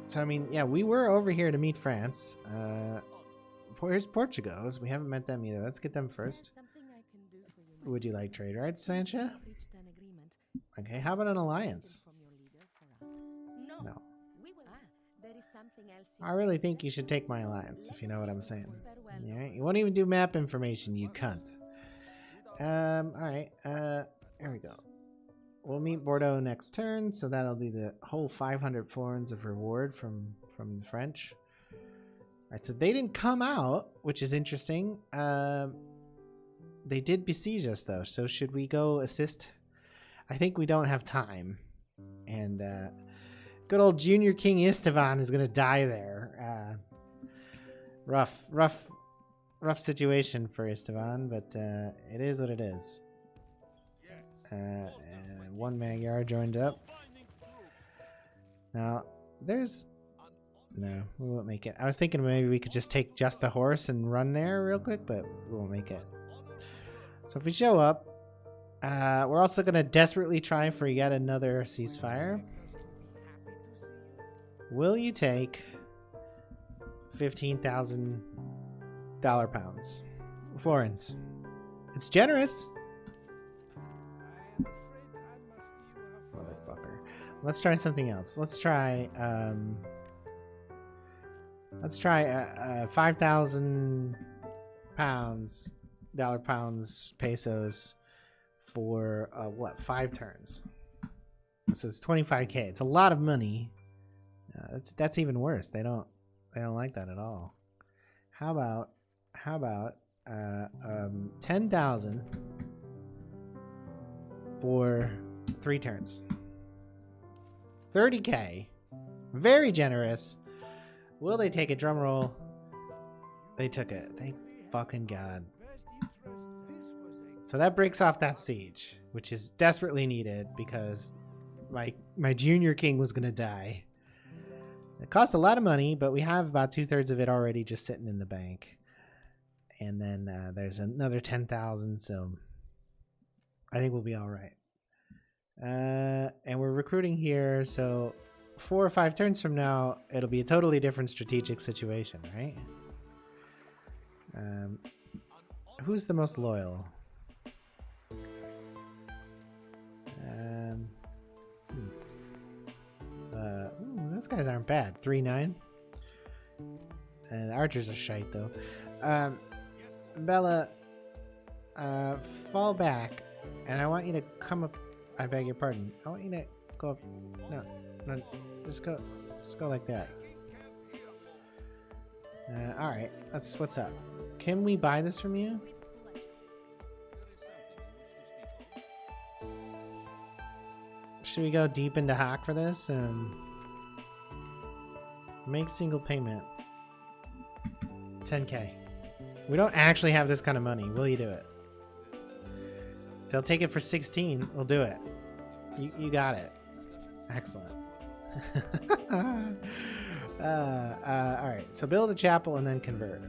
So, I mean, yeah, we were over here to meet France. Here's Portugal. We haven't met them either. Let's get them first. Would you like trade rights, Sancha? Okay, how about an alliance? No. I really think you should take my alliance, if you know what I'm saying. Alright, you won't even do map information, you cunt. Alright, here we go. We'll meet Bordeaux next turn, so that'll do the whole 500 florins of reward from the French. Alright, so they didn't come out, which is interesting. They did besiege us, though, so should we go assist? I think we don't have time. And good old Junior King Istvan is going to die there. Rough situation for Istvan, but it is what it is. And one Magyar joined up. Now, no, we won't make it. I was thinking maybe we could just take just the horse and run there real quick, but we won't make it. So if we show up, we're also going to desperately try for yet another ceasefire. Will you take $15,000 pounds? Florins. It's generous. Motherfucker. Let's try something else. Let's try 5,000 pounds, pesos for what, 5 turns. So it's 25k. It's a lot of money. That's even worse. They don't like that at all. How about 10,000 for 3 turns. 30k. Very generous. Will they take a drum roll? They took it. Thank fucking God. So that breaks off that siege, which is desperately needed because my junior king was gonna die. It costs a lot of money, but we have about 2/3 of it already just sitting in the bank. And then there's another 10,000, so I think we'll be all right. And we're recruiting here, so 4 or 5 turns from now, it'll be a totally different strategic situation, right? Who's the most loyal? Those guys aren't bad. 3-9. And archers are shite though. Bella, fall back, and I want you to come up. I beg your pardon. I want you to go up. No, just go like that. All right, that's what's up. Can we buy this from you? Should we go deep into hack for this? Make single payment. 10k. We don't actually have this kind of money. Will you do it? They'll take it for 16. We'll do it. You got it. Excellent. Alright, so build a chapel and then convert.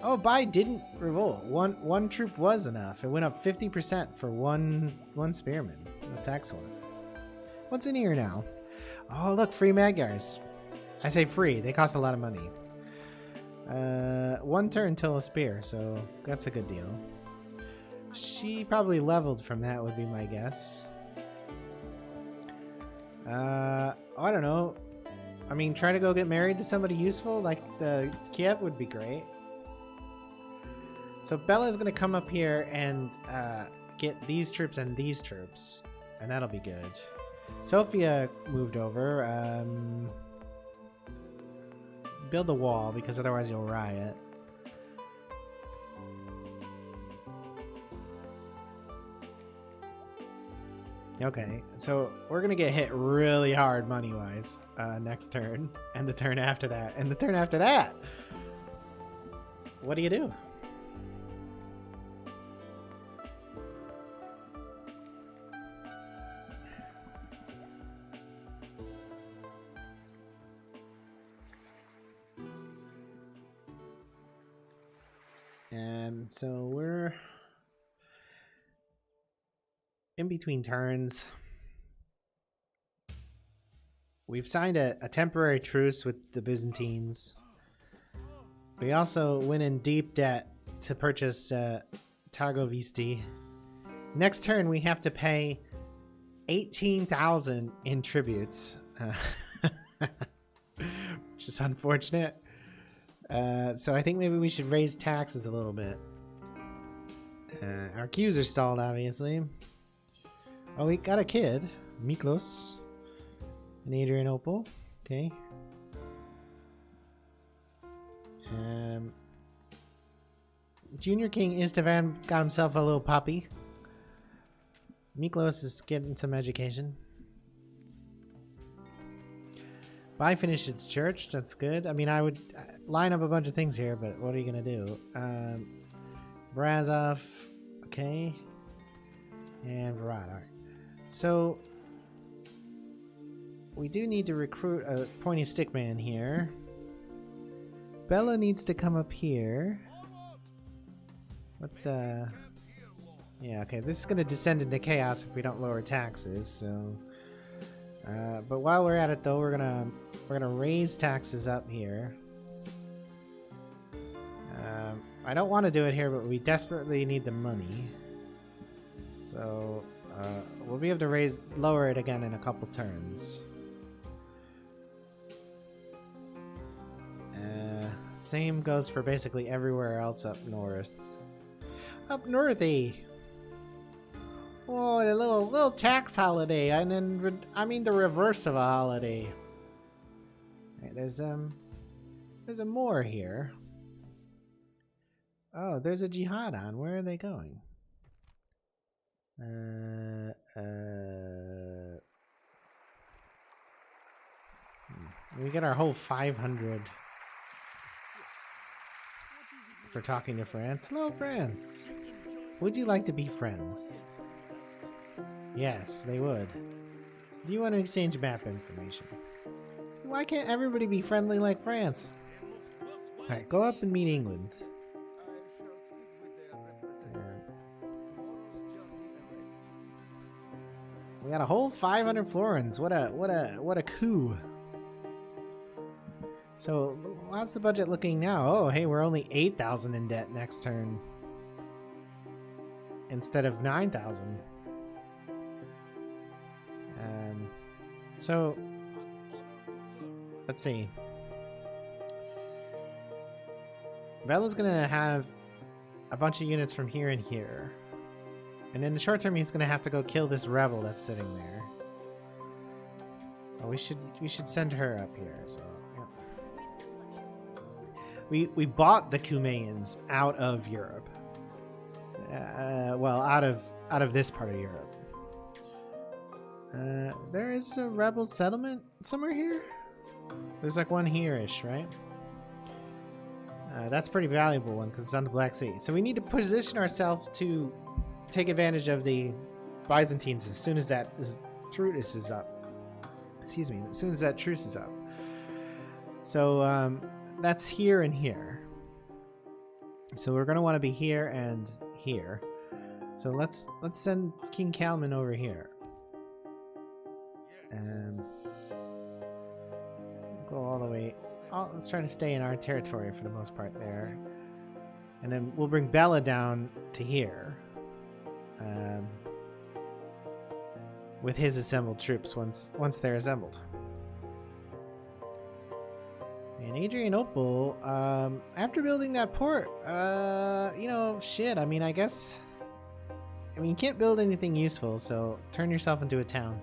Oh, Bai didn't revolt. One troop was enough. It went up 50% for one spearman. That's excellent. What's in here now? Oh, look, free Magyars. I say free. They cost a lot of money. 1 turn till a spear, so that's a good deal. She probably leveled from that, would be my guess. I don't know. I mean, try to go get married to somebody useful, like the Kiev would be great. So Bella's gonna come up here and get these troops and these troops, and that'll be good. Sophia moved over. Build a wall, because otherwise you'll riot. Okay, so we're gonna get hit really hard money-wise next turn, and the turn after that, and the turn after that. What do you do? And so we're in between turns. We've signed a temporary truce with the Byzantines. We also went in deep debt to purchase Targovisti. Next turn we have to pay 18,000 in tributes, which is unfortunate. So I think maybe we should raise taxes a little bit. Our queues are stalled, obviously. Oh, we got a kid, Miklos, and Adrianople. Okay. Junior King Istvan got himself a little puppy. Miklos is getting some education. Bai finished its church. That's good. I mean, I would line up a bunch of things here, but what are you gonna do? Brazov, okay, and Varad. All right. So we do need to recruit a pointy stick man here. Bella needs to come up here. What? Yeah. Okay. This is gonna descend into chaos if we don't lower taxes. So. But while we're at it, though, we're gonna raise taxes up here. I don't want to do it here, but we desperately need the money. So we'll be able to lower it again in a couple turns. Same goes for basically everywhere else up north. Up northy. Oh, a little tax holiday, and then I mean the reverse of a holiday. Right, there's a Moor here. Oh, there's a jihad on. Where are they going? We get our whole 500 for talking to France. Hello, France. Would you like to be friends? Yes, they would. Do you want to exchange map information? Why can't everybody be friendly like France? Alright, go up and meet England. We got a whole 500 florins. What a coup. So, how's the budget looking now? Oh, hey, we're only 8,000 in debt next turn. Instead of 9,000. So, let's see. Bella's gonna have a bunch of units from here and here. And in the short term, he's gonna have to go kill this rebel that's sitting there. Oh, we should send her up here. So, yeah. We bought the Kumeans out of Europe. Well, out of this part of Europe. There is a rebel settlement somewhere here. There's like one here-ish, right? That's a pretty valuable one because it's on the Black Sea. So we need to position ourselves to take advantage of the Byzantines as soon as that truce is up. Excuse me, as soon as that truce is up. So that's here and here. So we're gonna want to be here and here. So let's send King Kalman over here. Go all the way. Let's try to stay in our territory for the most part there. And then we'll bring Bella down to here. With his assembled troops once they're assembled. And Adrianople, after building that port, you know, shit, I mean, I guess... I mean, you can't build anything useful, so turn yourself into a town.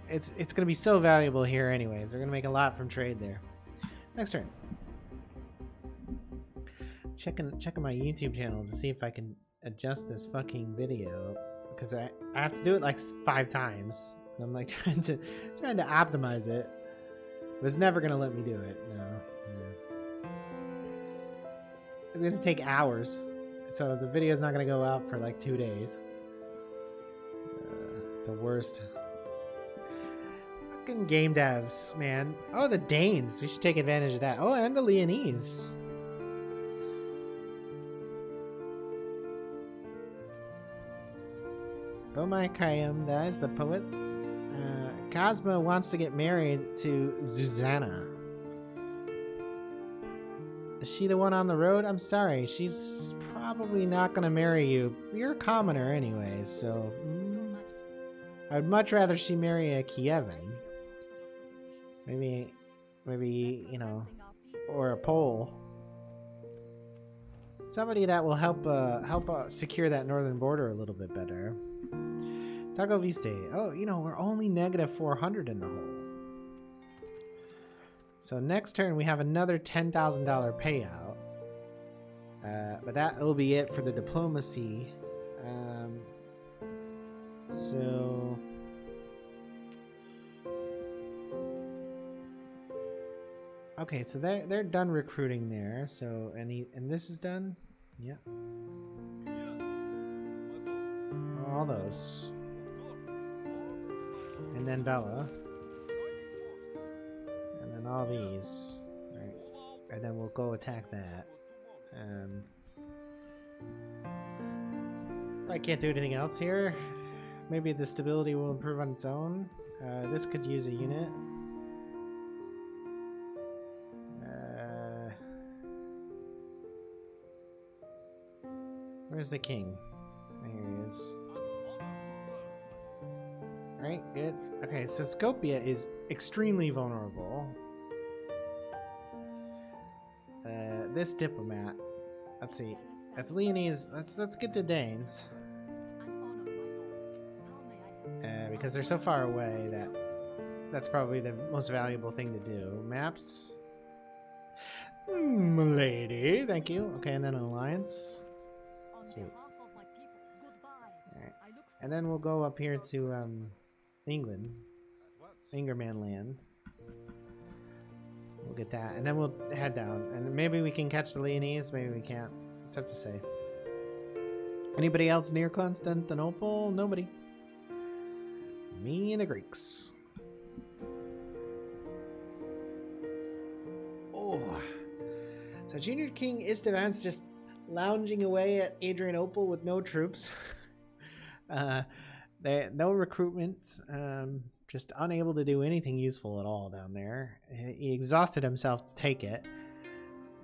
It's going to be so valuable here anyways. They're going to make a lot from trade there. Next turn. Checking my YouTube channel to see if I can adjust this fucking video, because I have to do it like 5 times. And I'm like trying to optimize it. It was never going to let me do it. No. It's going to take hours. So the video is not going to go out for like 2 days. The worst. Fucking game devs, man. Oh, the Danes. We should take advantage of that. Oh, and the Leonese. Omai Khayyam, that is the poet. Cosmo wants to get married to Zuzana. Is she the one on the road? I'm sorry, she's probably not gonna marry you. You're a commoner anyways, so... I'd much rather she marry a Kievan. Maybe, you know, or a Pole. Somebody that will help secure that northern border a little bit better. Tago Viste. Oh, you know, we're only negative 400 in the hole. So next turn we have another $10,000 payout. But that will be it for the diplomacy. So... Okay, so they're done recruiting there. So and this is done? Yep. All those. And then Bella. And then all these. Right. And then we'll go attack that. I can't do anything else here. Maybe the stability will improve on its own. This could use a unit. Where's the king? There he is. Right, good. Okay, so Skopje is extremely vulnerable. This diplomat. Let's see. That's Leonese. Let's get the Danes. Because they're so far away that's probably the most valuable thing to do. Maps. Lady, thank you. Okay, and then an alliance. Sweet. Alright. And then we'll go up here to England. Ingerman land. We'll get that. And then we'll head down. And maybe we can catch the Leonese, maybe we can't. Tough to say. Anybody else near Constantinople? Nobody. Me and the Greeks. Oh. So Junior King Istvan's just lounging away at Adrianople with no troops. No recruitment. Just unable to do anything useful at all down there. He exhausted himself to take it.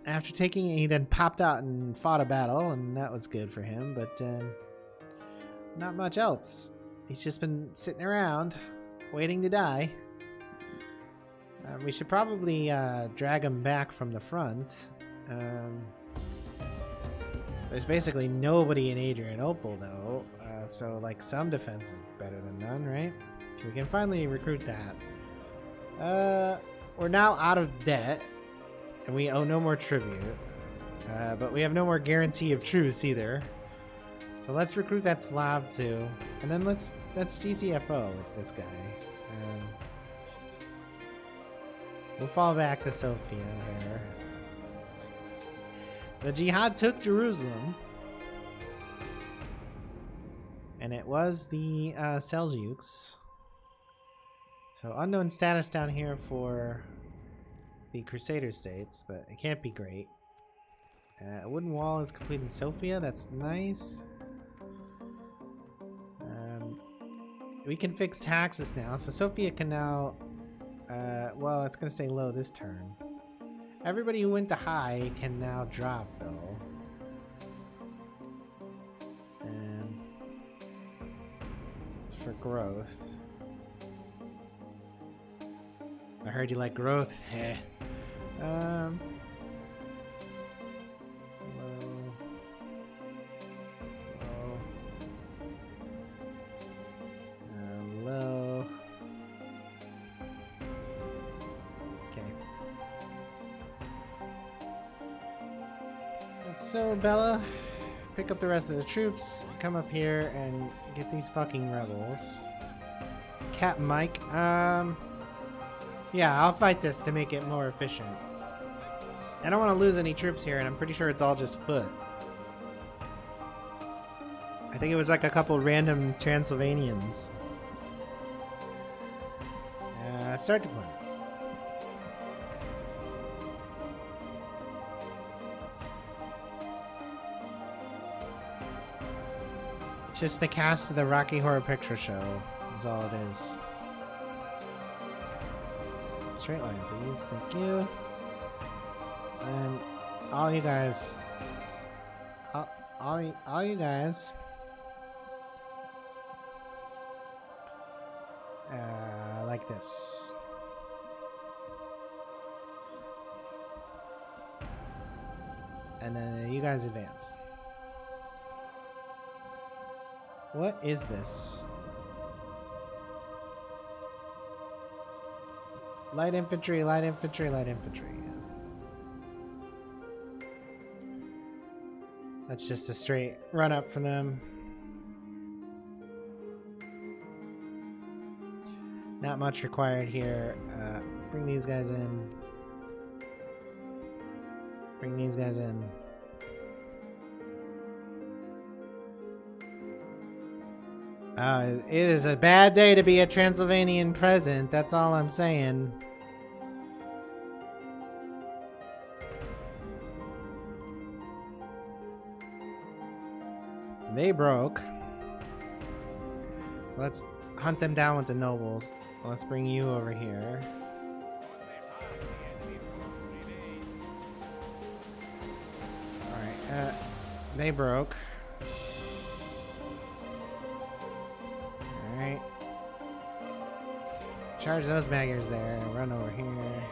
After taking it, he then popped out and fought a battle, and that was good for him, but not much else. He's just been sitting around, waiting to die. We should probably drag him back from the front. There's basically nobody in Adrianople, though, so like some defense is better than none, right? We can finally recruit that. We're now out of debt, and we owe no more tribute, but we have no more guarantee of truce either. So let's recruit that Slav too, and then let's GTFO with this guy. We'll fall back to Sofia there. The jihad took Jerusalem. And it was the Seljuks. So unknown status down here for the Crusader states, but it can't be great. A wooden wall is complete in Sofia. That's nice. We can fix taxes now. So Sofia can now... well, it's going to stay low this turn. Everybody who went to high can now drop, though. And it's for growth. I heard you like growth. Heh. Low. Low. Low. Okay. So, Bella, pick up the rest of the troops, come up here and get these fucking rebels. Captain Mike, yeah, I'll fight this to make it more efficient. I don't want to lose any troops here, and I'm pretty sure it's all just foot. I think it was like a couple random Transylvanians. Start to play. It's just the cast of the Rocky Horror Picture Show. That's all it is. Straight line, please. Thank you. And all you guys, all you guys, like this. And then you guys advance. What is this? Light infantry, light infantry, light infantry. That's just a straight run up for them. Not much required here. Bring these guys in. Bring these guys in. It is a bad day to be a Transylvanian peasant. That's all I'm saying. They broke. So let's hunt them down with the nobles. Let's bring you over here. Alright, they broke. Alright. Charge those baggers there. Run over here.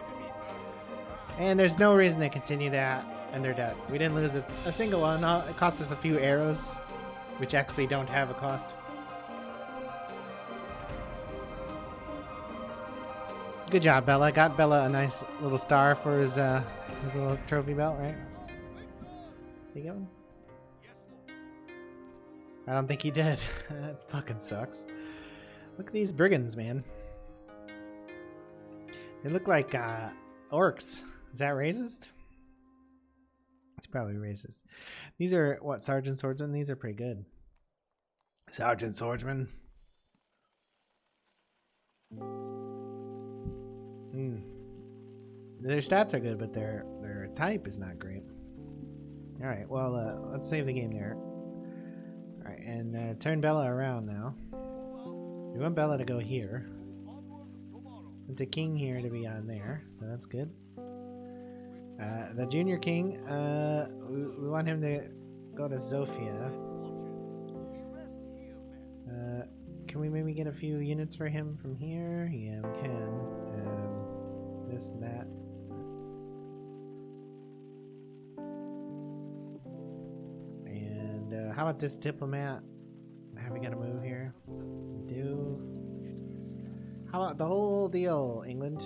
And there's no reason to continue that. And they're dead. We didn't lose a single one. It cost us a few arrows, which actually don't have a cost. Good job, Bella. Got Bella a nice little star for his little trophy belt, right? Did he get one? I don't think he did. That fucking sucks. Look at these brigands, man. They look like orcs. Is that racist? It's probably racist. These are, what, Sergeant Swordsman? These are pretty good. Sergeant Swordsman. Their stats are good, but their type is not great. Alright, well, let's save the game there. Alright, and turn Bella around now. We want Bella to go here. Want the king here to be on there, so that's good. The junior king, we want him to go to Sofia. Can we maybe get a few units for him from here? Yeah, we can. This and that. And how about this diplomat? Have we got to move here? We do. How about the whole deal, England?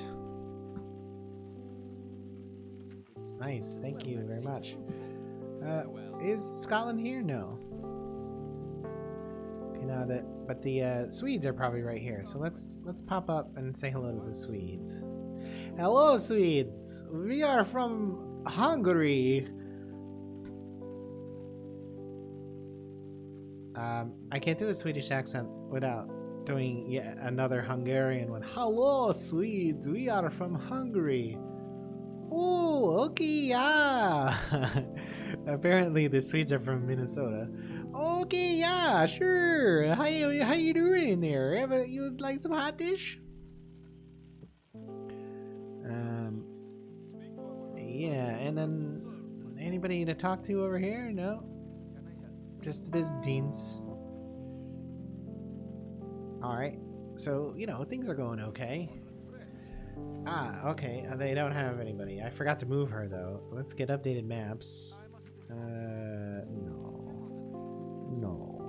Nice, thank you very much. Is Scotland here? No. Okay, now but the Swedes are probably right here. So let's pop up and say hello to the Swedes. Hello, Swedes. We are from Hungary. I can't do a Swedish accent without doing yet another Hungarian one. Hello, Swedes. We are from Hungary. Oh, okay, yeah. Apparently, the Swedes are from Minnesota. Okay, yeah, sure. How you doing there? You'd like some hot dish? Yeah, and then anybody to talk to over here? No, just the Byzantines. All right, so you know things are going okay. Ah, okay. They don't have anybody. I forgot to move her though. Let's get updated maps. No.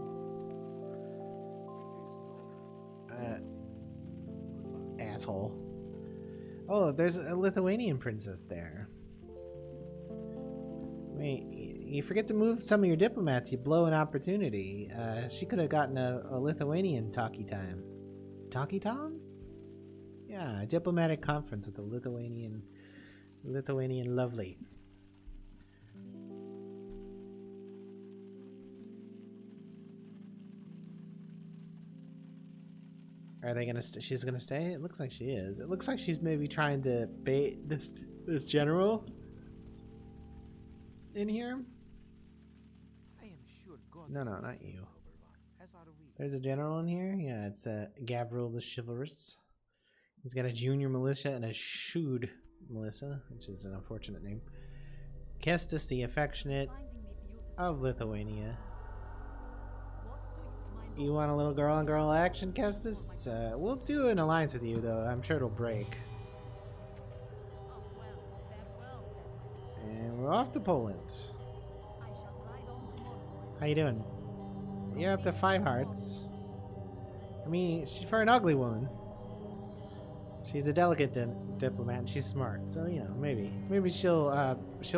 Asshole. Oh, there's a Lithuanian princess there. Wait, you forget to move some of your diplomats, you blow an opportunity. She could have gotten a Lithuanian talkie time. Talkie Tom? Yeah, a diplomatic conference with the Lithuanian lovely. Are they gonna? She's gonna stay. It looks like she is. It looks like she's maybe trying to bait this general in here. I am sure God No, is not with you. as are we. There's a general in here. Yeah, it's Gavril the Chivalrous. He's got a junior militia and a Shud militia, which is an unfortunate name. Kestis the Affectionate Finding me beautiful. of Lithuania. What do you, my You want a little girl-on-girl action, Kestis? We'll do an alliance with you, though. I'm sure it'll break. Oh, well, farewell then. And we're off to Poland. I shall ride on tomorrow. How you doing? You're up to 5 hearts. I mean, for an ugly woman. She's a delicate diplomat, and she's smart. So, you know, maybe she'll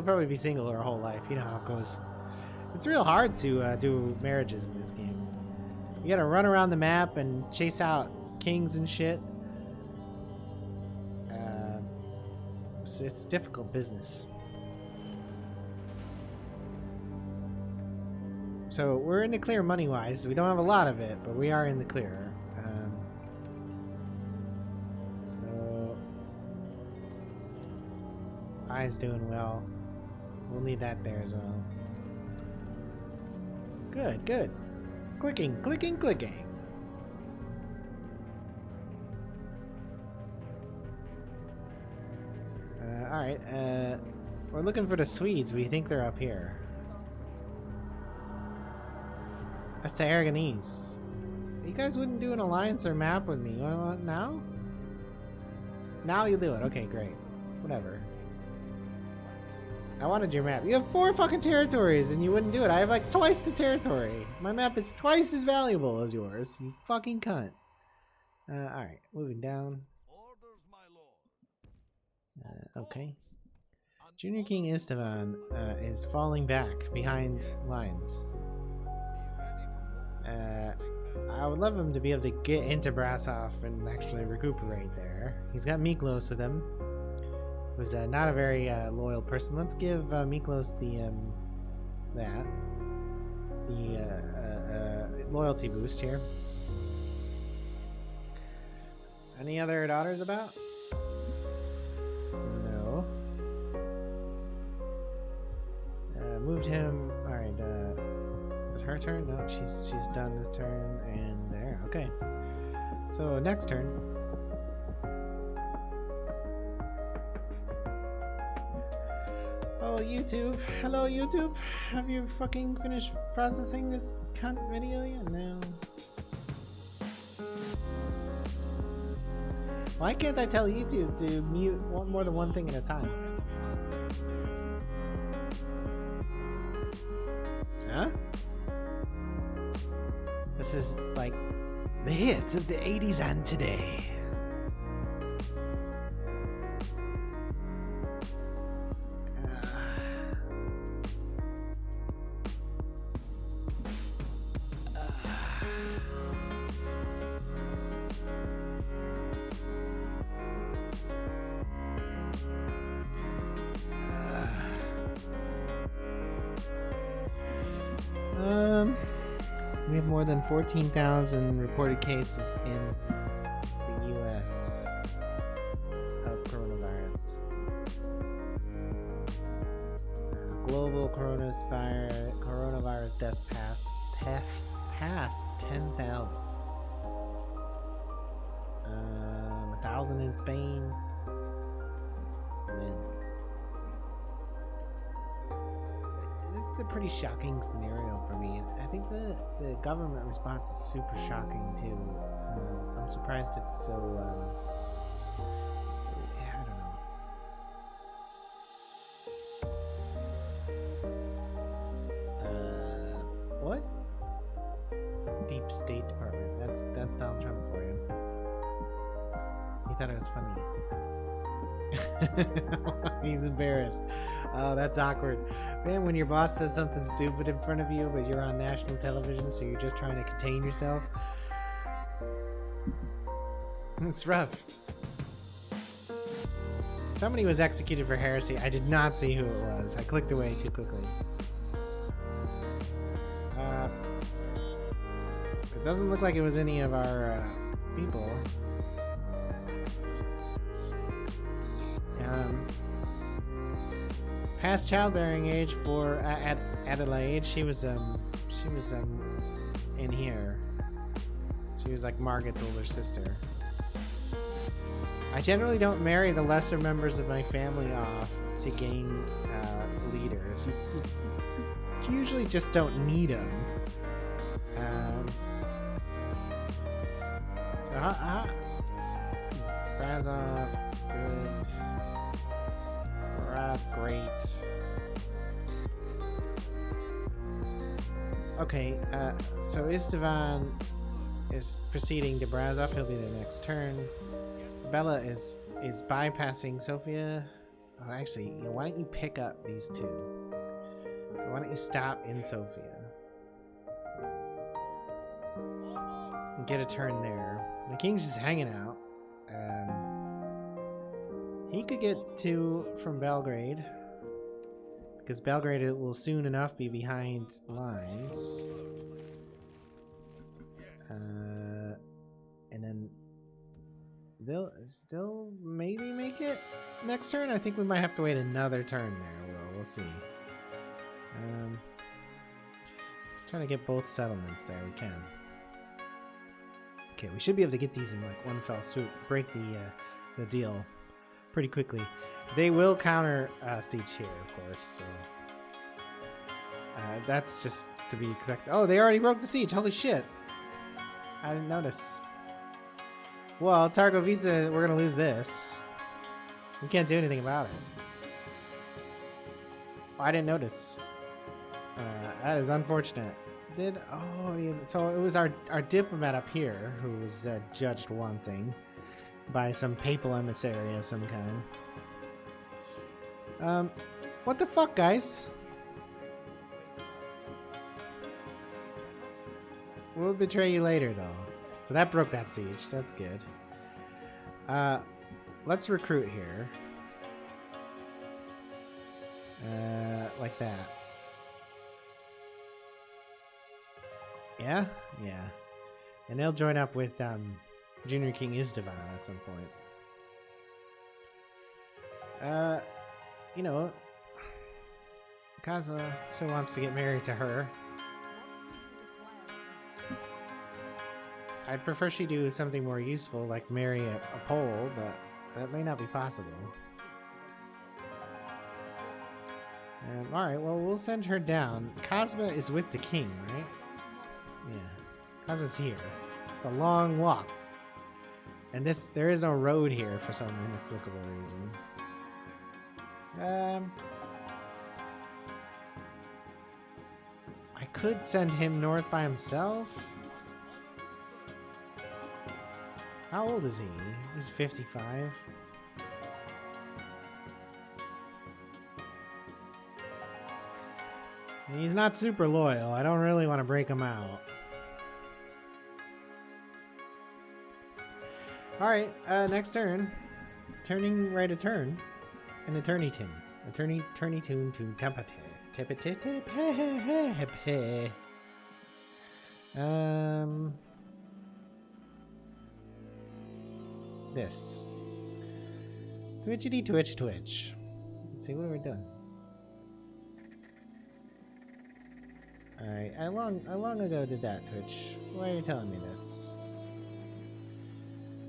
probably be single her whole life. You know how it goes. It's real hard to do marriages in this game. You gotta run around the map and chase out kings and shit. It's difficult business. So we're in the clear money-wise. We don't have a lot of it, but we are in the clear. So I's doing well. We'll need that there as well. Good, good. Clicking, clicking, clicking. Alright, we're looking for the Swedes. We think they're up here. That's the Aragonese. You guys wouldn't do an alliance or map with me. You want now? Now you'll do it. Okay, great. Whatever. I wanted your map. You have 4 fucking territories and you wouldn't do it. I have like twice the territory. My map is twice as valuable as yours. You fucking cunt. Alright, moving down. Orders, my lord. Okay. Junior King Istvan is falling back behind lines. I would love him to be able to get into Brasov and actually recuperate there. He's got Miklos with him, who's not a very loyal person. Let's give Miklos the loyalty boost here. Any other daughters about? No. Moved him. All right. Is her turn? No, she's done this turn and there. Okay. So next turn. Oh, YouTube. Hello, YouTube. Have you fucking finished processing this cunt video yet? No. Why can't I tell YouTube to mute more than one thing at a time? Huh? This is like the hits of the 80s and today. We have more than 14,000 reported cases in the US of coronavirus. Global coronavirus death past 10,000. 1,000 in Spain. Man. This is a pretty shocking scenario for me. I think the government response is super shocking too. I'm surprised it's so. I don't know. What? Deep State Department. That's Donald Trump for you. He thought it was funny. He's embarrassed. Oh, that's awkward. Man, when your boss says something stupid in front of you, but you're on national television, so you're just trying to contain yourself. It's rough. Somebody was executed for heresy. I did not see who it was. I clicked away too quickly. It doesn't look like it was any of our people. Past childbearing age for Adelaide. She was in here. She was like Margaret's older sister. I generally don't marry the lesser members of my family off to gain leaders. You usually just don't need them. So Brazov, good. Great. Okay, so Istvan is proceeding to Brazov. He'll be the next turn. Bella is bypassing Sofia. Oh, actually, why don't you pick up these two? So why don't you stop in Sofia? And get a turn there. The king's just hanging out. He could get two from Belgrade, because Belgrade will soon enough be behind lines. And then they'll maybe make it next turn. I think we might have to wait another turn there. We'll see. Trying to get both settlements there. We can. Okay, we should be able to get these in like one fell swoop. Break the deal pretty quickly. They will counter siege here, of course. So that's just to be expected. Oh, they already broke the siege. Holy shit! I didn't notice. Well, Targovica, we're gonna lose this. We can't do anything about it. Oh, I didn't notice. That is unfortunate. Yeah, so it was our diplomat up here who was judged wanting by some papal emissary of some kind. What the fuck, guys? We'll betray you later, though. So that broke that siege. That's good. Let's recruit here. Like that. Yeah? Yeah. And they'll join up with Junior King Istvan at some point. You know, Kazma still wants to get married to her. I'd prefer she do something more useful, like marry a Pole, but that may not be possible. Alright, well, we'll send her down. Kazma is with the king, right? Yeah. Kazma's here. It's a long walk. And there is no road here for some inexplicable reason. I could send him north by himself. How old is he? He's 55. He's not super loyal. I don't really want to break him out. Alright, next turn. Turning right a turn. An attorney tune. Attorney tune to tempate. This. Twitchity twitch twitch. Let's see what we're doing. Alright, how long ago did that, Twitch? Why are you telling me this?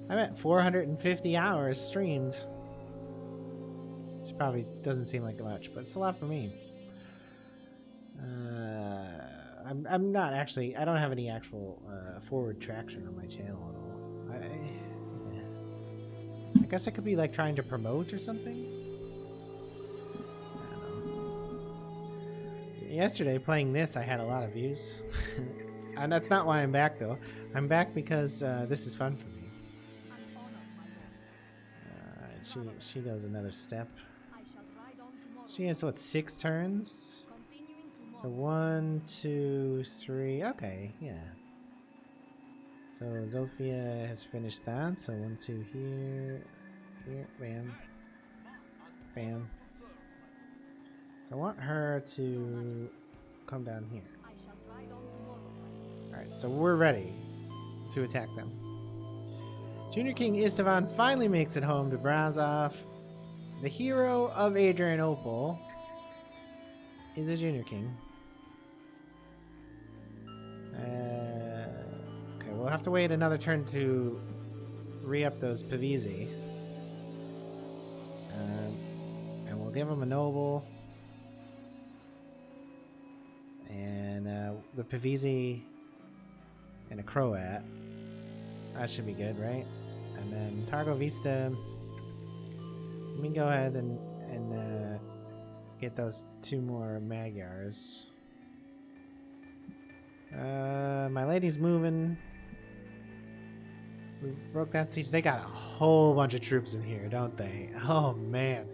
I'm at 450 hours streamed. Which probably doesn't seem like much, but it's a lot for me. I'm not actually, I don't have any actual forward traction on my channel at all. I guess I could be like trying to promote or something? I don't know. Yesterday playing this I had a lot of views. And that's not why I'm back though. I'm back because this is fun for me. I'm honored, my lord. She goes another step. I shall ride on tomorrow. She has what, 6 turns? Continuing tomorrow. So 1, 2, 3. Okay, yeah. So Zofia has finished that. So 1, 2 here, bam, bam. So I want her to come down here. I shall ride on tomorrow. All right, so we're ready to attack them. Junior King Istvan finally makes it home to Brazov. The hero of Adrianople is a Junior King. Okay, we'll have to wait another turn to re-up those Pavisi. And we'll give him a noble. And the Pavisi and a Croat. That should be good, right? And then Targo Vista. Let me go ahead and get those 2 more Magyars. My lady's moving. We broke that siege. They got a whole bunch of troops in here, don't they? Oh man.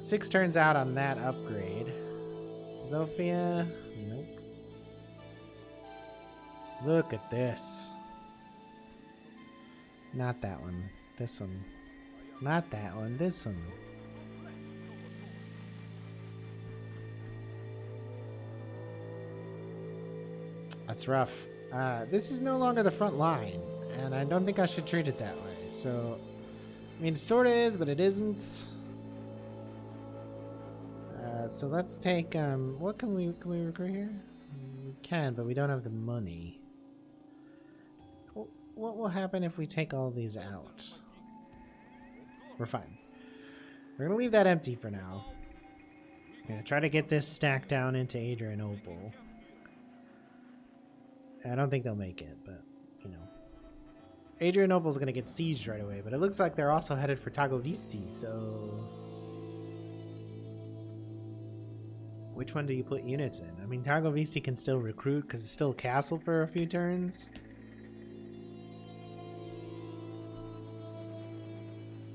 6 turns out on that upgrade. Zofia? Nope. Look at this. Not that one. This one. Not that one. This one. That's rough. This is no longer the front line, and I don't think I should treat it that way. So, I mean, it sort of is, but it isn't. So let's take, what can we recruit here? We can, but we don't have the money. What will happen if we take all these out? We're fine. We're gonna leave that empty for now. I'm gonna try to get this stack down into Adrianople. I don't think they'll make it, but, you know. Adrianople's gonna get sieged right away, but it looks like they're also headed for Tagovisti, so... Which one do you put units in? I mean, Tagovisti can still recruit because it's still a castle for a few turns.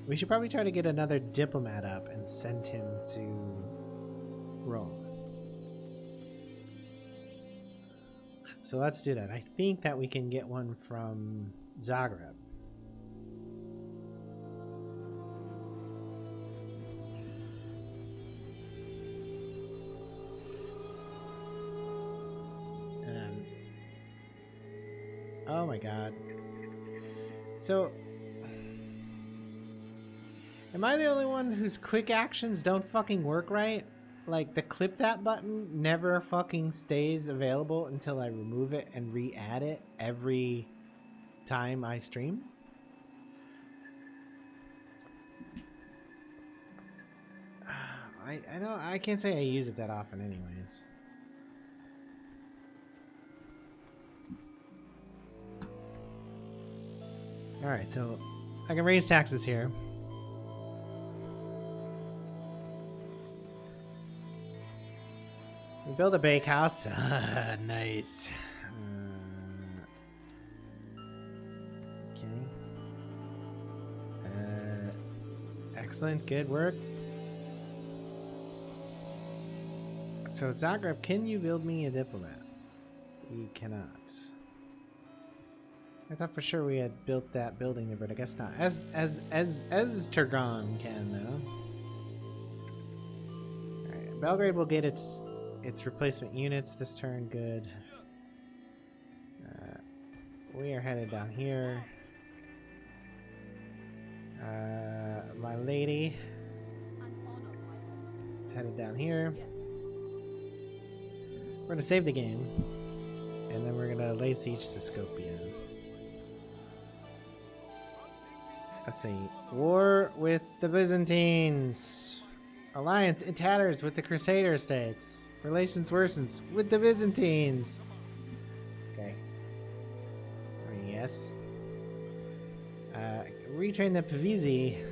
We should probably try to get another diplomat up and send him to Rome. So let's do that. I think that we can get one from Zagreb. Oh my god. So, am I the only one whose quick actions don't fucking work right? Like, the clip that button never fucking stays available until I remove it and re-add it every time I stream? I can't say I use it that often anyways. Alright, so I can raise taxes here. We build a bakehouse. Nice. Okay. Excellent. Good work. So Zagreb, can you build me a diplomat? You cannot. I thought for sure we had built that building there, but I guess not. As Turgon can though. Alright, Belgrade will get its replacement units this turn. Good. we are headed down here. My lady An honor, my lord. is headed down here. Yes. We're gonna save the game, and then we're gonna lay siege to Skopje. Let's see. War with the Byzantines. Alliance in tatters with the Crusader states. Relations worsens with the Byzantines. Okay. I mean, yes. Retrain the Pavisi.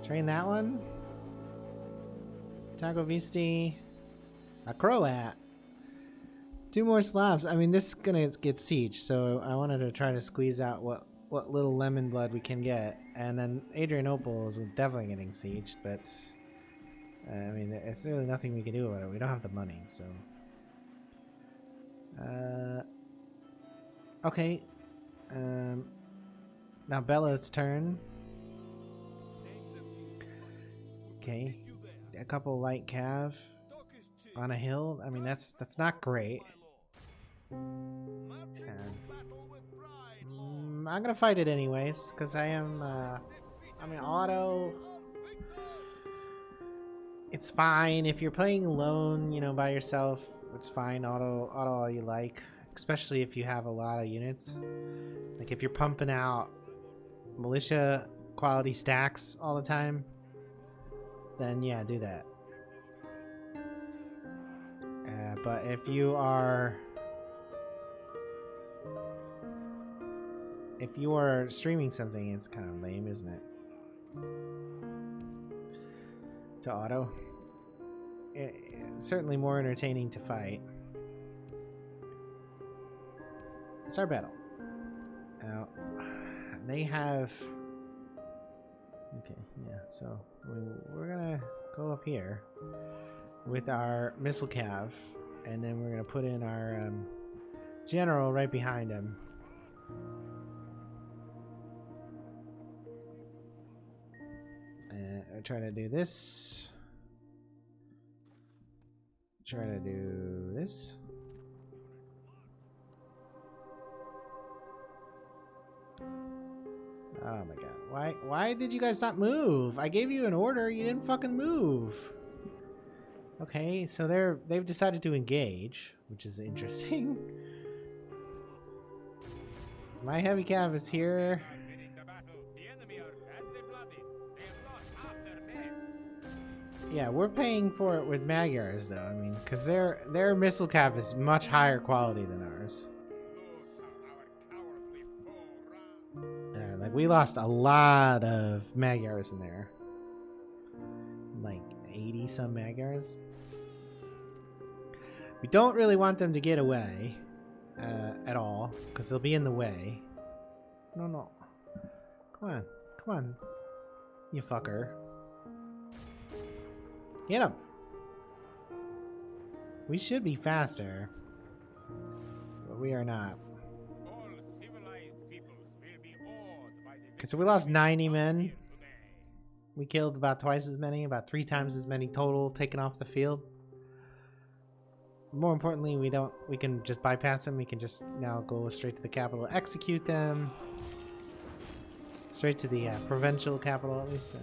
Train that one. Tagovisti. A Croat. 2 more Slavs. I mean, this is gonna get sieged, so I wanted to try to squeeze out what little lemon blood we can get. And then Adrianople is definitely getting sieged, but I mean, it's really nothing we can do about it. We don't have the money, so. Okay. Now Bella's turn. Okay. A couple light cav on a hill. I mean, that's not great. I'm gonna fight it anyways, because I am, I mean, auto, it's fine. If you're playing alone, you know, by yourself, it's fine. Auto all you like, especially if you have a lot of units. Like if you're pumping out militia quality stacks all the time, then yeah, do that. But if you are streaming something, it's kind of lame, isn't it? To auto. It's certainly more entertaining to fight. Start battle. Now, they have... Okay, yeah, so we're gonna go up here with our missile cav, and then we're gonna put in our general right behind him. And try to do this. Try to do this. Oh my god. Why did you guys not move? I gave you an order, you didn't fucking move. Okay, so they've decided to engage, which is interesting. My heavy cav is here. Yeah, we're paying for it with Magyars though. I mean, because their missile cav is much higher quality than ours. Like we lost a lot of Magyars in there. Like 80 some Magyars. We don't really want them to get away at all, because they'll be in the way. No. Come on. You fucker. Get him! We should be faster, but we are not. Okay, so we lost 90 men. We killed about twice as many, about 3 times as many total taken off the field. More importantly, we can just bypass them. We can just now go straight to the capital, execute them. Straight to the provincial capital, at least.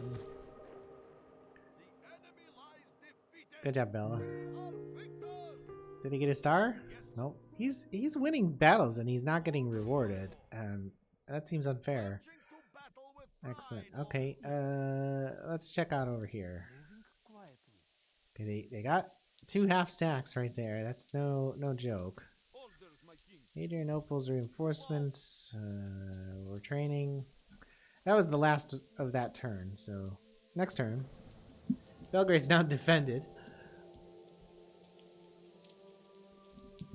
Good job, Bella. Did he get a star? Nope. He's winning battles and he's not getting rewarded. That seems unfair. Excellent. Okay, let's check out over here. Okay, they got 2 half stacks right there. That's no joke. Adrianople's reinforcements. We're training. That was the last of that turn. So next turn, Belgrade's now defended.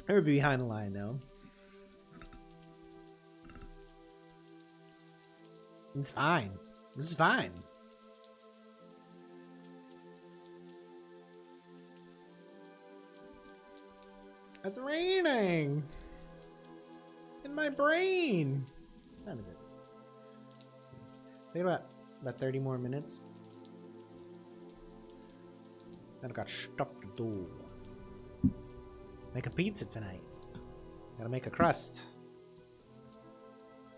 We're behind the line though. It's fine. This is fine. It's raining in my brain. What time is it? Say about 30 more minutes. I've got stuff to do. Make a pizza tonight. Gotta make a crust.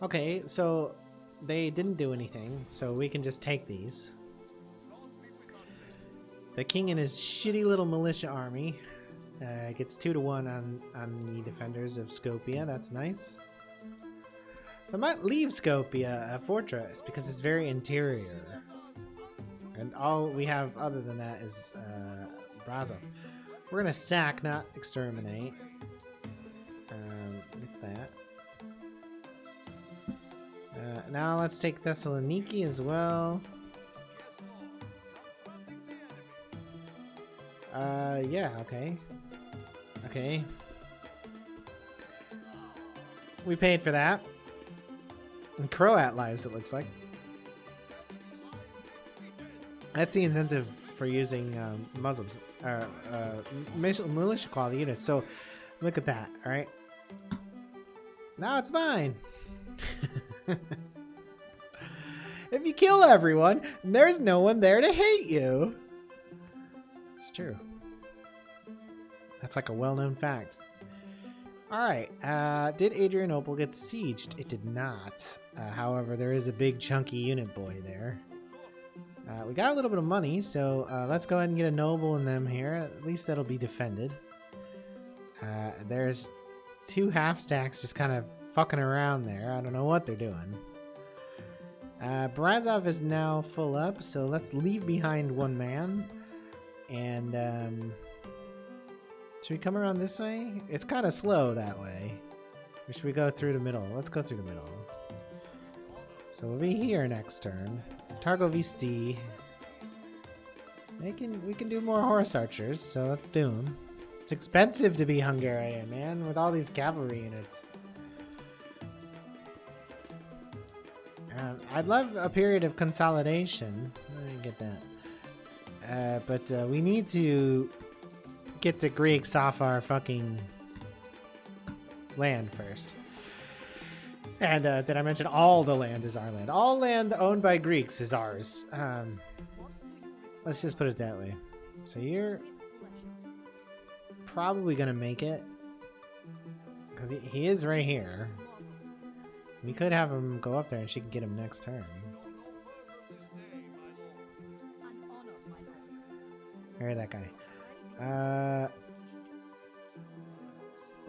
Okay, so they didn't do anything, so we can just take these. The king and his shitty little militia army gets 2-1 on the defenders of Skopje. That's nice. So I might leave Skopje a fortress because it's very interior. And all we have other than that is Brazov. We're gonna sack, not exterminate. Like that. Now let's take Thessaloniki as well. Yeah, okay. Okay. We paid for that. And Croat lives, it looks like. That's the incentive for using Muslims, militia quality units. So look at that, alright? Now it's fine. If you kill everyone, there's no one there to hate you. It's true. That's like a well-known fact. Alright, did Adrianople get sieged? It did not. However, there is a big chunky unit boy there. We got a little bit of money, so let's go ahead and get a noble in them here. At least that'll be defended. There's 2 half stacks just kind of fucking around there. I don't know what they're doing. Brazov is now full up, so let's leave behind 1 man. And should we come around this way? It's kind of slow that way. Or should we go through the middle? Let's go through the middle. So we'll be here next turn. Targovisti. We can do more horse archers, so let's do them. It's expensive to be Hungarian, man, with all these cavalry units. I'd love a period of consolidation. I didn't get that. But we need to get the Greeks off our fucking land first. And did I mention all the land is our land? All land owned by Greeks is ours. Let's just put it that way. So you're probably gonna make it. Because he is right here. We could have him go up there and she can get him next turn. Hear that guy.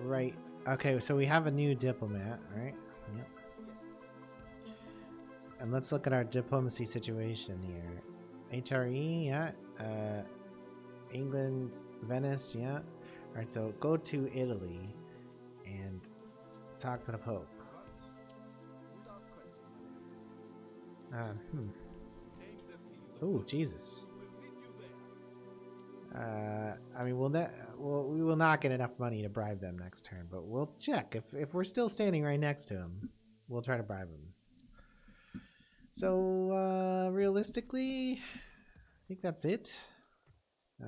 Right. Okay, so we have a new diplomat, right? Yep. And let's look at our diplomacy situation here. HRE, yeah. England, Venice, yeah. Alright, so go to Italy and talk to the Pope. Oh, Jesus. I mean, we will not get enough money to bribe them next turn, but we'll check. If we're still standing right next to him, we'll try to bribe him. So, realistically, I think that's it.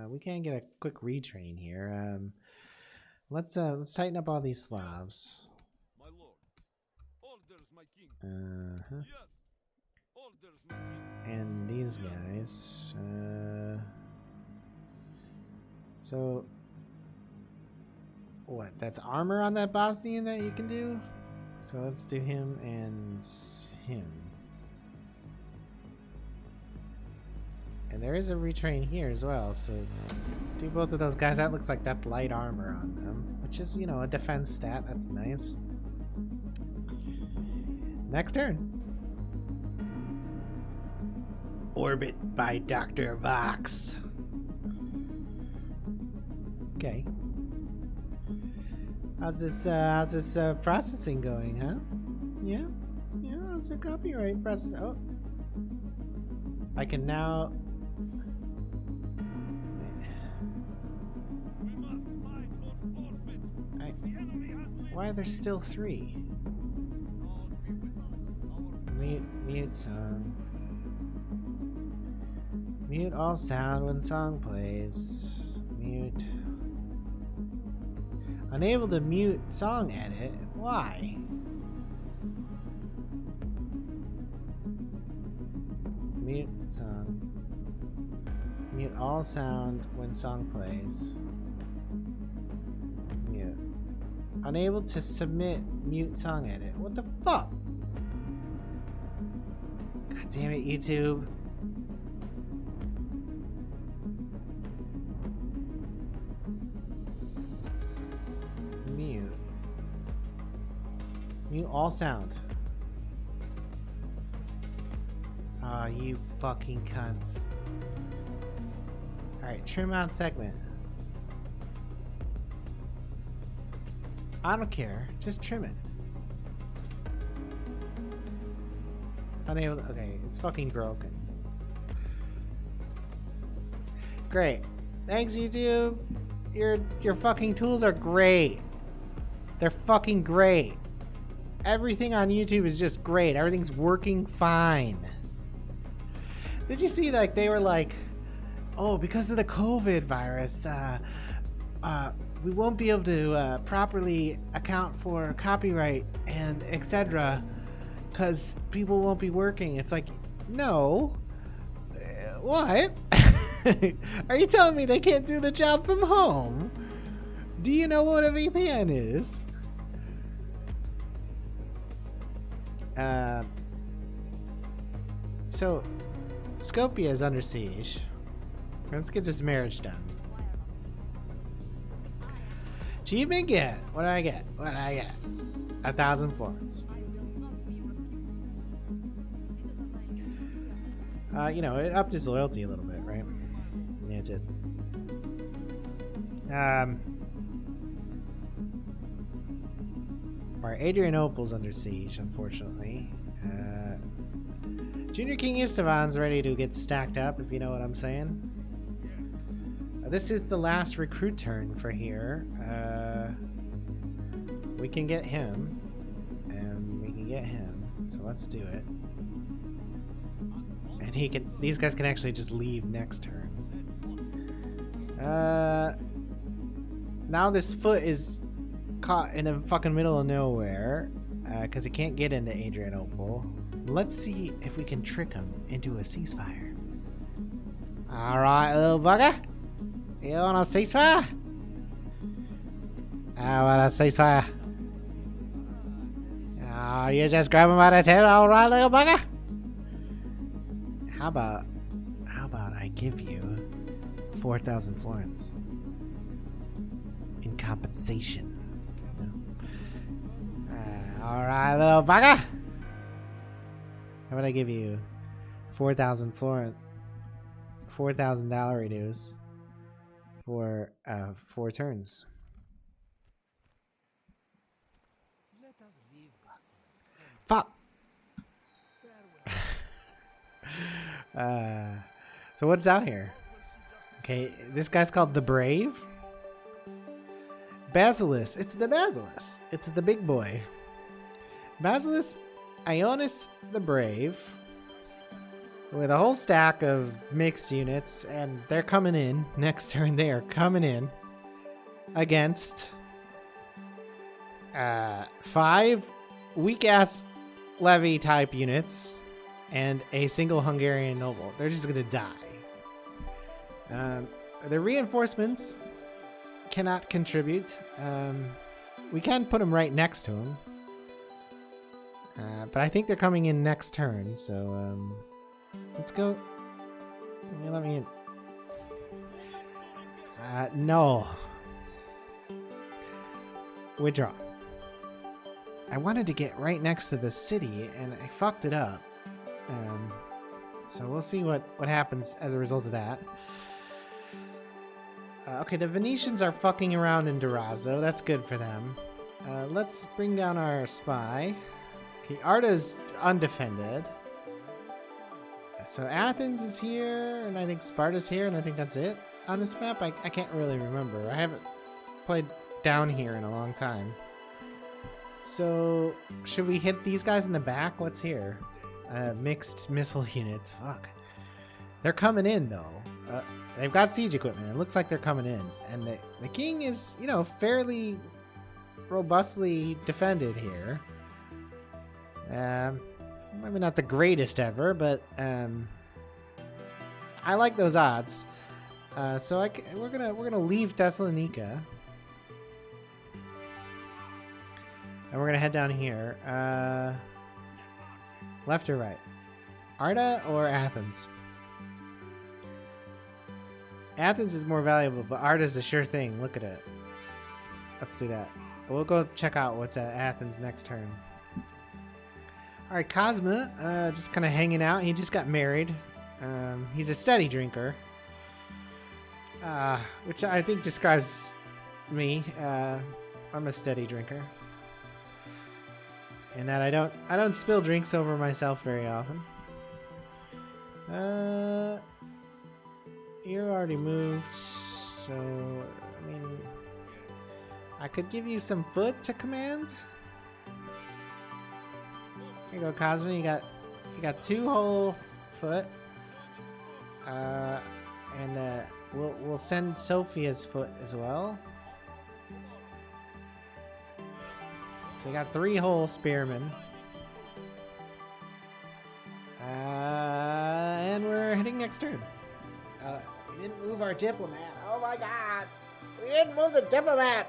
We can get a quick retrain here. Let's tighten up all these Slavs. My lord, orders my king. Yes, orders my king. And these guys. So, what? That's armor on that Bosnian that you can do? So let's do him and him. And there is a retrain here as well, so do both of those guys. That looks like that's light armor on them, which is, you know, a defense stat. That's nice. Next turn. Orbit by Dr. Vox. Okay. How's this processing going, huh? Yeah? Yeah, how's the copyright process? Oh. I can now... We must fight or forfeit. The enemy has lead. Why are there still 3? God be with us. Our Mute song. Mute all sound when song plays. Mute. Unable to mute song edit? Why? Mute song. Mute all sound when song plays. Unable to submit mute song edit. What the fuck? God damn it, YouTube. Mute. Mute all sound. Aw, you fucking cunts. Alright, trim out segment. I don't care. Just trim it. Unable. Okay, it's fucking broken. Great. Thanks, YouTube. Your fucking tools are great. They're fucking great. Everything on YouTube is just great. Everything's working fine. Did you see, like, they were like, oh, because of the COVID virus, we won't be able to properly account for copyright and etc. because people won't be working. It's like, no. What? Are you telling me they can't do the job from home? Do you know what a VPN is? So, Skopje is under siege. Let's get this marriage done. Achievement get. What did I get? What did I get? 1,000 florins. You know, it upped his loyalty a little bit, right? Yeah, it did. Alright, Adrianople's under siege, unfortunately. Junior King Istvan's ready to get stacked up, if you know what I'm saying. This is the last recruit turn for here. We can get him. And we can get him. So let's do it. And he can. These guys can actually just leave next turn. Now this foot is caught in the fucking middle of nowhere. Because he can't get into Adrianople. Let's see if we can trick him into a ceasefire. Alright, little bugger. You want a ceasefire? How about a ceasefire? Oh, you just grab him by the tail, alright, little bugger? How about I give you 4,000 florins in compensation? Alright, little bugger. How about I give you 4,000 florins, $4,000 reduce for 4 turns. Let us leave this Fuck. So what's out here? Okay, this guy's called the Brave. Basilis. It's the Basilis. It's the big boy. Basilis Ionis the Brave. With a whole stack of mixed units, and they're coming in. Next turn, they are coming in against 5 weak-ass levy type units and a single Hungarian noble. They're just gonna die. The reinforcements cannot contribute. We can put them right next to them, but I think they're coming in next turn, so let's go. Let me in. No. Withdraw. I wanted to get right next to the city, and I fucked it up. So we'll see what happens as a result of that. Okay, the Venetians are fucking around in Durazzo. That's good for them. Let's bring down our spy. Okay, Arda's undefended. So Athens is here, and I think Sparta's here, and I think that's it on this map. I can't really remember. I haven't played down here in a long time. So, should we hit these guys in the back? What's here? Mixed missile units. Fuck. They're coming in, though. They've got siege equipment. It looks like they're coming in. And the king is, you know, fairly robustly defended here. Maybe not the greatest ever, but I like those odds. So we're gonna leave Thessalonica. And we're gonna head down here. Left or right? Arda or Athens? Athens is more valuable, but Arda's a sure thing. Look at it. Let's do that. We'll go check out what's at Athens next turn. Alright, Cosma, just kind of hanging out. He just got married. He's a steady drinker. Which I think describes me. I'm a steady drinker. And that I don't spill drinks over myself very often. You already moved, so I mean, I could give you some foot to command. Here you go, Cosmo. You got 2 whole foot. And we'll send Sophia's foot as well. So you got 3 whole spearmen. And we're heading next turn. We didn't move our diplomat. Oh my god! We didn't move the diplomat!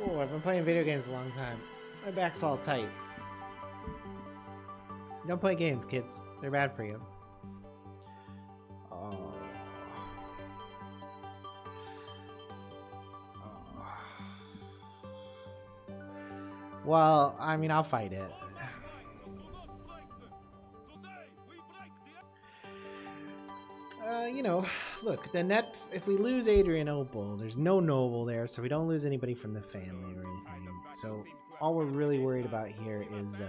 Oh, I've been playing video games a long time. My back's all tight. Don't play games, kids. They're bad for you. Oh. Well, I mean, I'll fight it. You know, look, the net, if we lose Adrianople, there's no noble there, so we don't lose anybody from the family or anything. So all we're really worried about here is,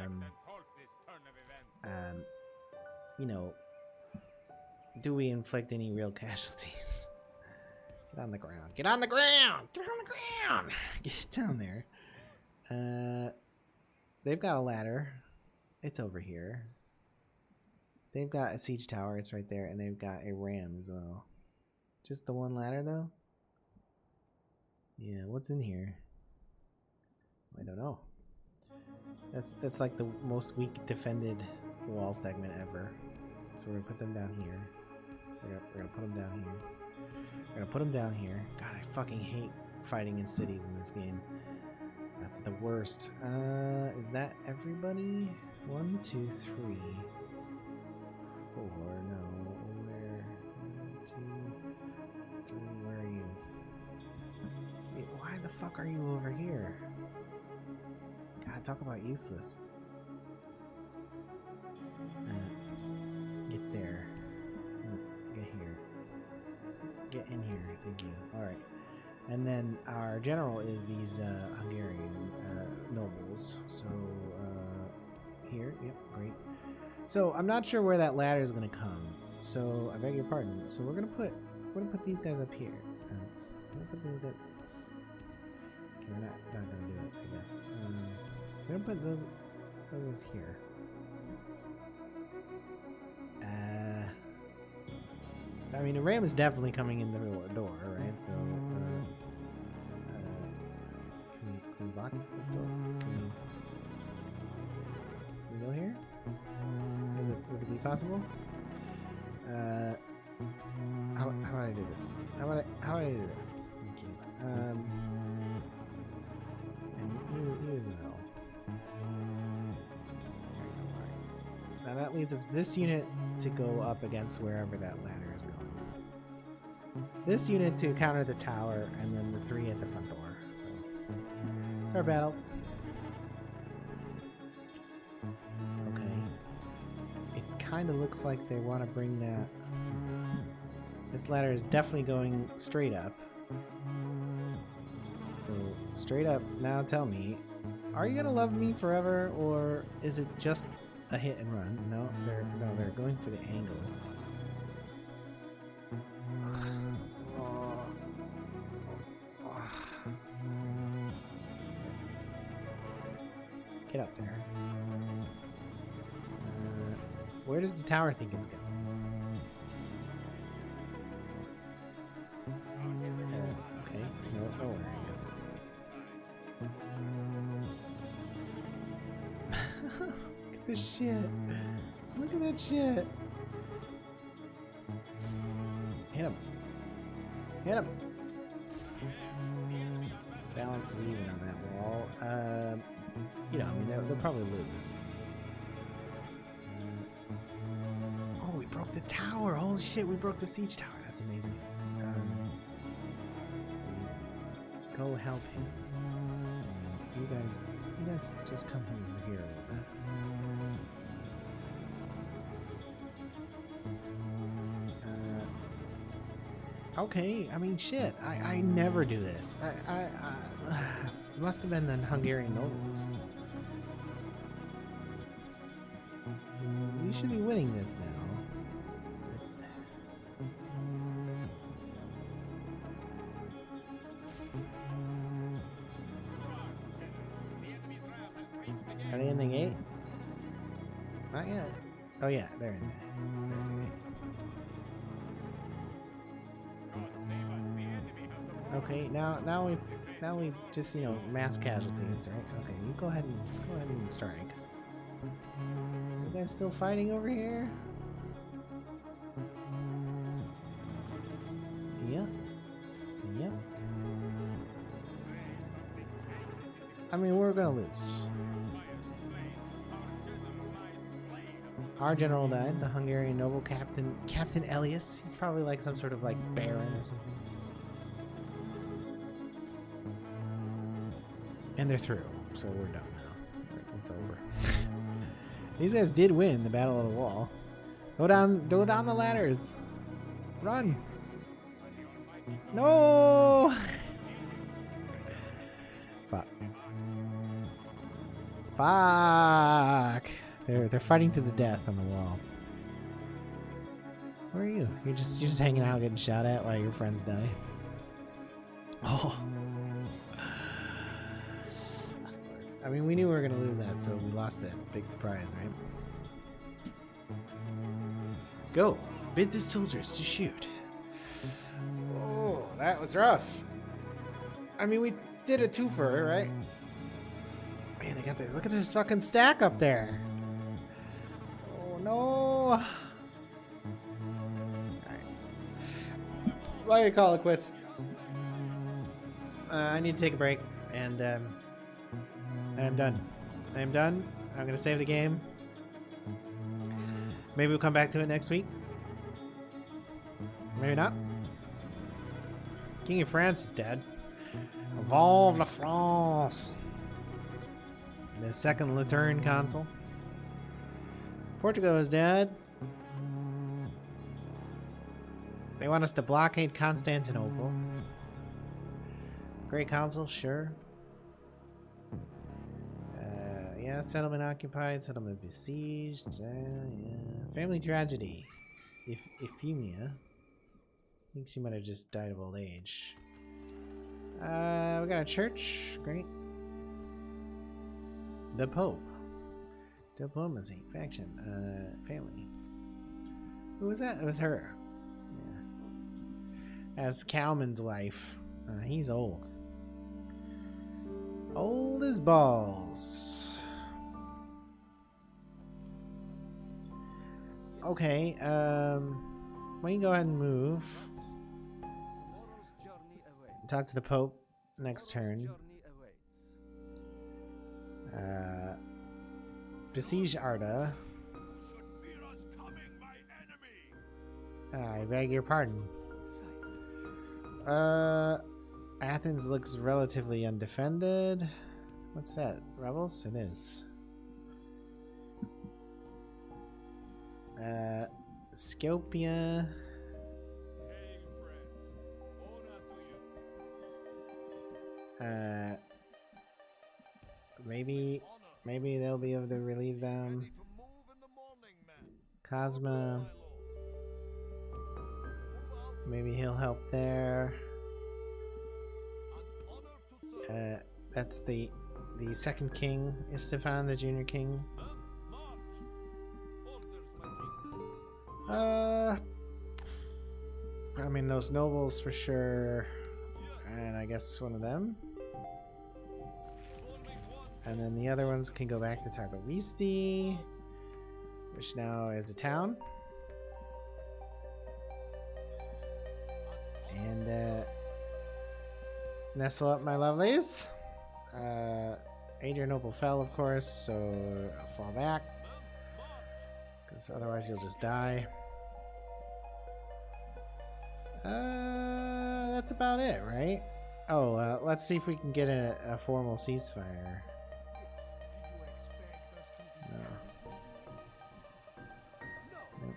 you know, do we inflict any real casualties? Get on the ground. Get on the ground! Get on the ground! Get down there. They've got a ladder. It's over here. They've got a siege tower. It's right there. And they've got a ram as well. Just the one ladder, though? Yeah, what's in here? I don't know. That's like the most weak defended wall segment ever. So we're gonna put them down here. We're gonna put them down here. We're gonna put them down here. God, I fucking hate fighting in cities in this game. That's the worst. Is that everybody? 1, 2, 3, 4. No, where? 1, 2, 3. Where are you? Wait, why the fuck are you over here? God, talk about useless. Get there. Get here. Get in here. Thank you. Alright. And then our general is these Hungarian nobles. So, here. Yep, great. So, I'm not sure where that ladder is going to come. So, I beg your pardon. So, we're going to put these guys up here. We're going to put these guys... Okay, we're not going to do it, I guess. We're going to put those here. I mean, a ram is definitely coming in the door, right? So, can we block this door? Can we go here? Would it be possible? How do I do this? How do I do this? Thank you. And you as well. Now that leaves this unit to go up against wherever that ladder is going. This unit to counter the tower, and then the 3 at the front door. So, it's our battle. Okay. It kind of looks like they want to bring that... This ladder is definitely going straight up. So, straight up, now tell me, are you going to love me forever, or is it just a hit and run? No, they're going for the angle. Get up there. Where does the tower think it's going? Okay, nowhere, I guess. Look at this shit. Look at that shit. Hit him. Hit him. Balance is even on that wall. You know, I mean, they'll probably lose. Oh, we broke the tower! Holy shit, we broke the siege tower. That's amazing. That's amazing. Go help him. You guys just come over here a little bit. Okay, I mean, shit. I never do this. It must have been the Hungarian nobles. We should be winning this now. Are they in the gate? Not yet. Oh yeah, they're in there. Okay, now we just, you know, mass casualties, right? Okay, you go ahead and strike. You guys still fighting over here? Yep. Yep. I mean, we're gonna lose. Our general died, the Hungarian noble Captain Elias. He's probably like some sort of like baron or something. And they're through, so we're done now. It's over. These guys did win the Battle of the Wall. Go down the ladders. Run. No. Fuck. Fuck. They're fighting to the death on the wall. Where are you? You're just hanging out, getting shot at while your friends die. Oh. I mean, we knew we were gonna lose that, so we lost it. Big surprise, right? Go! Bid the soldiers to shoot. Oh, that was rough. I mean, we did a twofer, right? Man, look at this fucking stack up there. Oh no! Alright. Why do you call it quits? I need to take a break, and I am done. I am done. I'm gonna save the game. Maybe we'll come back to it next week. Maybe not. King of France is dead. Evolve la France. The second Lateran consul. Portugal is dead. They want us to blockade Constantinople. Great consul, sure. Yeah, settlement occupied, settlement besieged. Yeah. Family tragedy. Euphemia. Thinks she might have just died of old age. We got a church. Great. The Pope. Diplomacy. Faction. Family. Who was that? It was her. Yeah. As Kalman's wife. He's old. Old as balls. Okay, we can go ahead and move. Talk to the Pope next turn. Besiege Arda. I beg your pardon. Athens looks relatively undefended. What's that? Rebels? It is. Skopje. Maybe they'll be able to relieve them. Cosma. Maybe he'll help there. That's the second king, Istefan, the junior king. I mean, those nobles for sure, and I guess one of them. And then the other ones can go back to Targovisti, which now is a town. And Nestle up, my lovelies. Adrianople fell, of course, so I'll fall back. Because otherwise you'll just die. That's about it, right? Oh, let's see if we can get a formal ceasefire. No. Nope.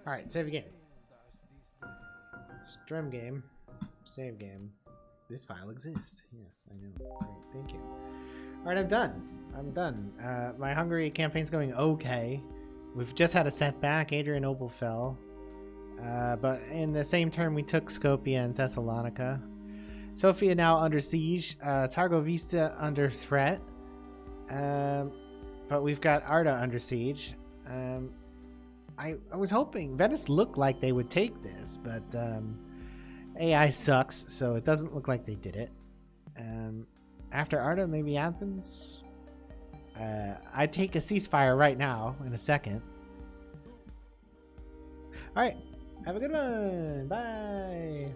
Alright, save game. Stream game. Save game. This file exists. Yes, I know. Great, thank you. Alright, I'm done. I'm done. My Hungary campaign's going okay. We've just had a setback. Adrianople fell. But in the same turn, we took Skopje and Thessalonica. Sofia now under siege. Targovista under threat. But we've got Arda under siege. I was hoping Venice looked like they would take this, but AI sucks, so it doesn't look like they did it. After Arda, maybe Athens? I'd take a ceasefire right now in a second. Alright, have a good one. Bye.